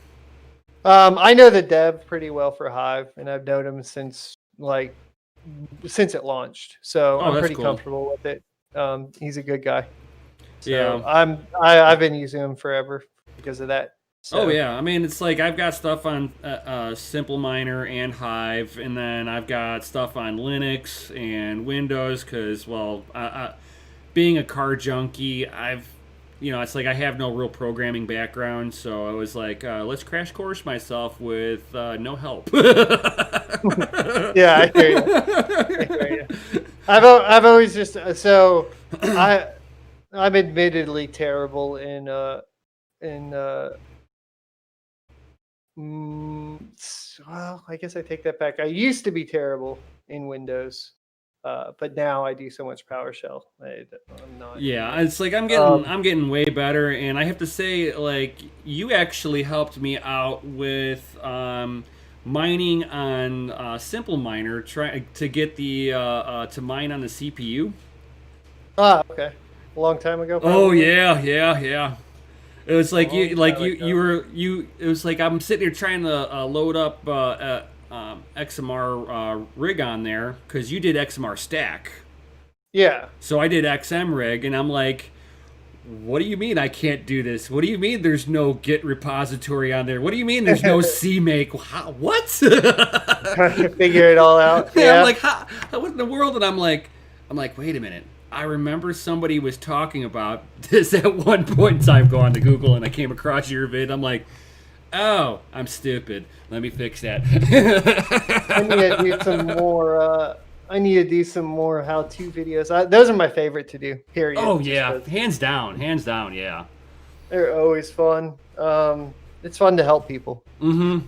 A: I know the dev pretty well for Hive, and I've known him since it launched. So I'm
B: that's
A: pretty
B: cool.
A: comfortable with it. He's a good guy. So
B: Yeah.
A: I've been using him forever because of that. So,
B: Oh yeah, I mean it's like I've got stuff on Simple Miner and Hive, and then I've got stuff on Linux and Windows because being a car junkie, it's like I have no real programming background, so I was like, let's crash course myself with no help.
A: Yeah, I hear you. I've always just I'm admittedly terrible in well, I guess I take that back. I used to be terrible in Windows, but now I do so much PowerShell. I'm not.
B: Yeah, it's like I'm getting way better, and I have to say, like, you actually helped me out with mining on Simple Miner, try to get the to mine on the CPU.
A: Okay. A long time ago.
B: Oh
A: probably?
B: yeah. It was like
A: Long time ago.
B: It was like I'm sitting here trying to load up XMR rig on there because you did XMR stack.
A: Yeah.
B: So I did XM rig, and I'm like, what do you mean I can't do this? What do you mean there's no Git repository on there? What do you mean there's no CMake? What?
A: Trying to figure it all out.
B: Yeah,
A: Yeah.
B: I'm like, what in the world? And I'm like, wait a minute. I remember somebody was talking about this at one point in time. Go on to Google, and I came across your vid. I'm like, oh, I'm stupid. Let me fix that.
A: I need to do some more. I need to do some more how-to videos. Those are my favorite to do. Period.
B: Oh
A: Just
B: yeah,
A: 'cause
B: hands down, yeah.
A: they're always fun. It's fun to help people.
B: Mm-hmm.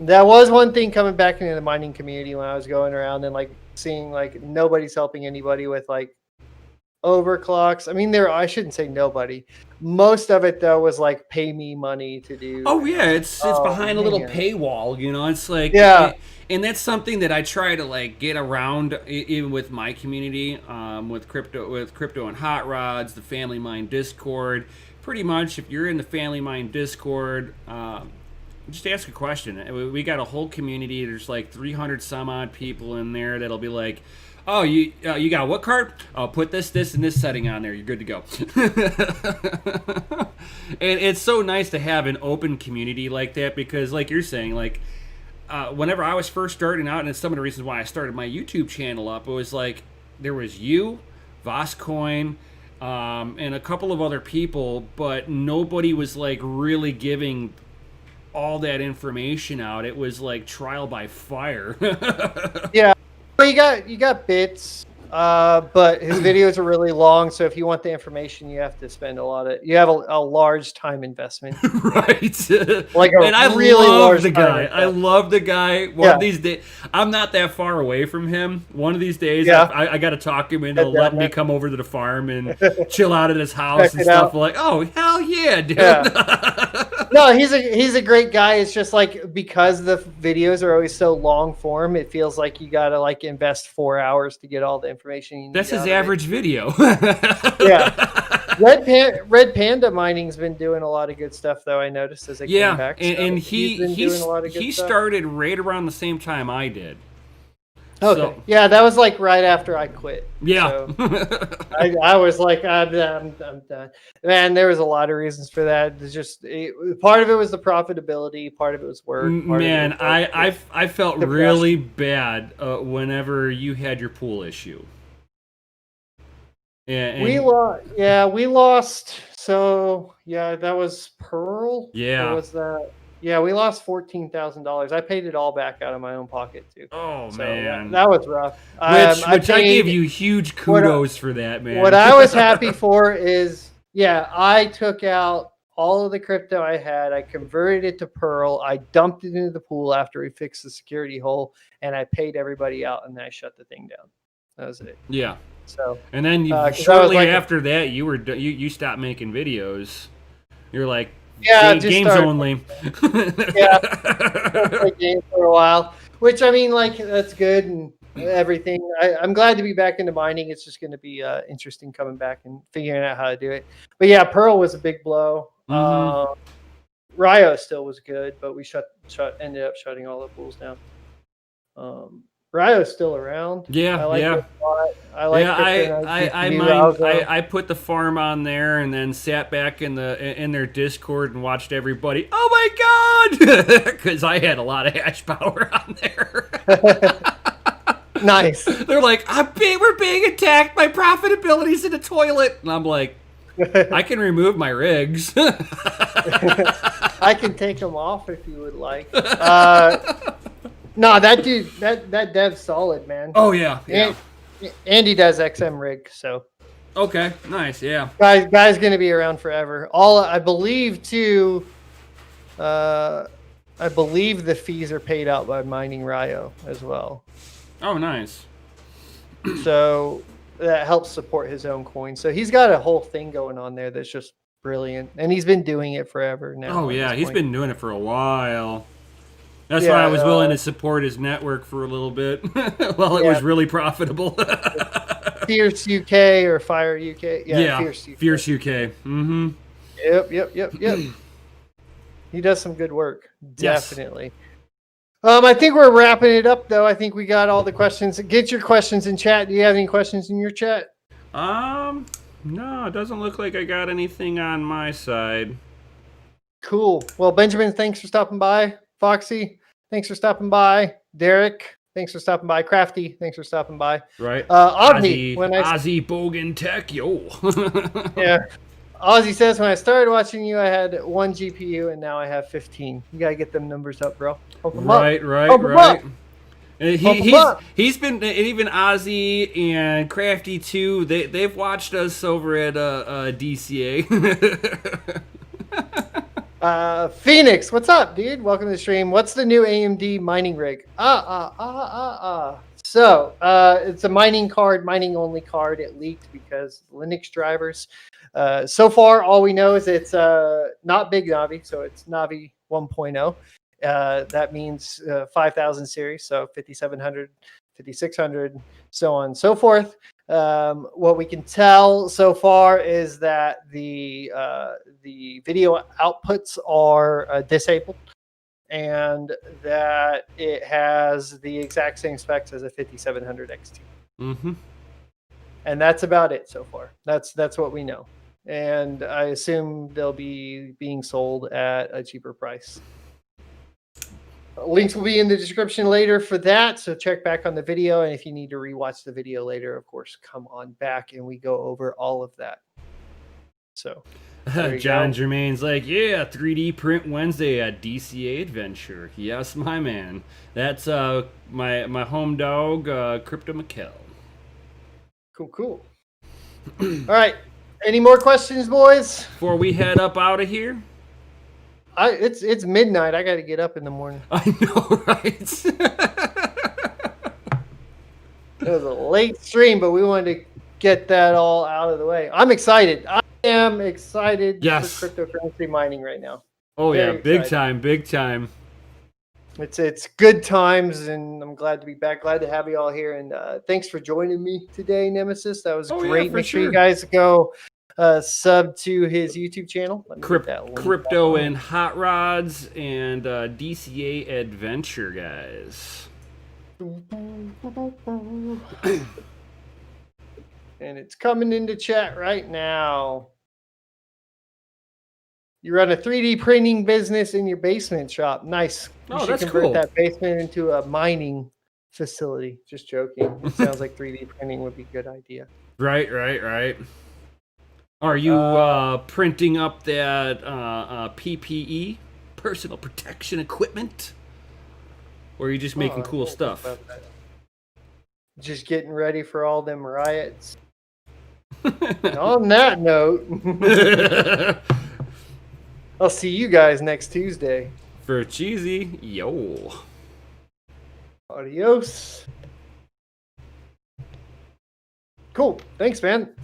A: That was one thing coming back into the mining community when I was going around and like seeing like nobody's helping anybody with like overclocks. I mean, I shouldn't say nobody. Most of it though was like pay me money to do.
B: Oh yeah, it's behind a little
A: man.
B: paywall, It's like
A: Yeah.
B: and that's something that I try to like get around even with my community, with crypto and hot rods, the Family Mind Discord. Pretty much, if you're in the Family Mind Discord, just ask a question. We got a whole community. There's like 300 some odd people in there that'll be like, oh, you got what card? Oh, put this, and this setting on there. You're good to go. And it's so nice to have an open community like that because, like you're saying, like whenever I was first starting out, and it's some of the reasons why I started my YouTube channel up, it was like there was you, Voscoin, and a couple of other people, but nobody was like really giving all that information out. It was like trial by fire.
A: Yeah. Well, you got bits, but his videos are really long. So if you want the information, you have to spend you have a large time investment.
B: Right.
A: Like
B: and I
A: really
B: love
A: large
B: the
A: time
B: guy. I
A: investment.
B: love the guy. One of these days, I'm not that far away from him. One of these days,
A: Yeah.
B: I got to talk him into
A: Head down
B: letting me
A: there.
B: come over to the farm and chill out at his house
A: Check
B: and
A: it
B: stuff.
A: out.
B: Like, oh hell yeah, dude.
A: Yeah. No, he's a great guy. It's just like because the videos are always so long form, it feels like you gotta like invest 4 hours to get all the information you need.
B: That's his
A: out of it.
B: average video.
A: Yeah. Red Panda Mining's been doing a lot of good stuff, though. I noticed as it came back. So
B: and
A: he's been doing a lot of good
B: he
A: stuff.
B: started right around the same time I did.
A: Okay.
B: So,
A: yeah, that was like right after I quit.
B: Yeah.
A: So I was like, I'm done. Man, there was a lot of reasons for that. It's just part of it was the profitability, part of it was work.
B: Man, I felt really bad whenever you had your pool issue. And
A: we lost. So yeah, that was Pearl.
B: Yeah.
A: Or was that? Yeah, we lost $14,000. I paid it all back out of my own pocket too.
B: Oh
A: so,
B: man,
A: that was rough.
B: Which I gave you huge kudos for that, man.
A: What I was happy for is, I took out all of the crypto I had. I converted it to Pearl. I dumped it into the pool after we fixed the security hole, and I paid everybody out, and then I shut the thing down. That was it.
B: Yeah.
A: So
B: and then shortly after that, you stopped making videos. You're like, games only.
A: Play games for a while, which I mean, like that's good and everything. I'm glad to be back into mining. It's just going to be interesting coming back and figuring out how to do it. But yeah, Pearl was a big blow. Ryo still was good, but we ended up shutting all the pools down. Ryo's still around.
B: Yeah,
A: I like it a lot. I like.
B: I put the farm on there and then sat back in their Discord and watched everybody. Oh my god! Because I had a lot of hash power on there.
A: Nice.
B: They're like, we're being attacked. My profitability's in the toilet, and I'm like, I can remove my rigs.
A: I can take them off if you would like. No, that dude, that dev's solid, man.
B: Oh yeah.
A: Andy does XM rig, so.
B: Okay, nice, yeah.
A: Guy's gonna be around forever. I believe too. I believe the fees are paid out by mining Ryo as well.
B: Oh, nice.
A: So that helps support his own coin. So he's got a whole thing going on there that's just brilliant, and he's been doing it forever now.
B: Oh yeah, he's been doing it for a while. That's why I was willing to support his network for a little bit while it was really profitable.
A: Fierce UK or Fire UK. Yeah,
B: Fierce UK. Mm-hmm.
A: Yep. He does some good work. Definitely. Yes. I think we're wrapping it up, though. I think we got all the questions. Get your questions in chat. Do you have any questions in your chat?
B: No, it doesn't look like I got anything on my side.
A: Cool. Well, Benjamin, thanks for stopping by. Foxy, thanks for stopping by. Derek, thanks for stopping by. Crafty, thanks for stopping by.
B: Right.
A: Ozzy,
B: Ozzy Bogan Tech, yo.
A: Yeah. Ozzy says, when I started watching you, I had 1 GPU, and now I have 15. You got to get them numbers up, bro. Pump them up.
B: Right. And he's been, and even Ozzy and Crafty too. They've watched us over at DCA.
A: Phoenix, what's up, dude? Welcome to the stream. What's the new AMD mining rig? So it's a mining only card. It leaked because Linux drivers. So far, all we know is it's not Big Navi, so it's Navi 1.0. That means 5000 series, so 5700, 5600, so on and so forth. What we can tell so far is that the video outputs are disabled, and that it has the exact same specs as a 5700 XT.
B: Mm-hmm.
A: And that's about it so far. That's what we know. And I assume they'll be being sold at a cheaper price. Links will be in the description later for that, so check back on the video. And if you need to rewatch the video later, of course, come on back and we go over all of that. So,
B: John Germain's like, yeah, 3D Print Wednesday at DCA Adventure. Yes, my man. That's my home dog, Crypto Mikkel.
A: Cool. All right. Any more questions, boys?
B: Before we head up out of here?
A: It's midnight. I got to get up in the morning.
B: I know, right?
A: It was a late stream, but we wanted to get that all out of the way. I'm excited. I am excited for cryptocurrency mining right now.
B: Oh yeah,
A: Very
B: big
A: excited.
B: time, big time.
A: It's good times, and I'm glad to be back. Glad to have you all here, and thanks for joining me today, Nemesis. That was
B: Oh yeah,
A: great.
B: for
A: Make sure you
B: sure.
A: guys go sub to his YouTube channel. Let me get that link.
B: Crypto and hot rods and DCA adventure, guys.
A: And it's coming into chat right now. You run a 3D printing business in your basement shop. Nice. You
B: Oh,
A: should
B: that's
A: convert
B: cool.
A: that basement into a mining facility. Just joking. It sounds like 3D printing would be a good idea.
B: Right. Are you printing up that PPE, personal protection equipment? Or are you just making cool stuff?
A: Just getting ready for all them riots. On that note, I'll see you guys next Tuesday.
B: For cheesy, yo.
A: Adios. Cool. Thanks, man.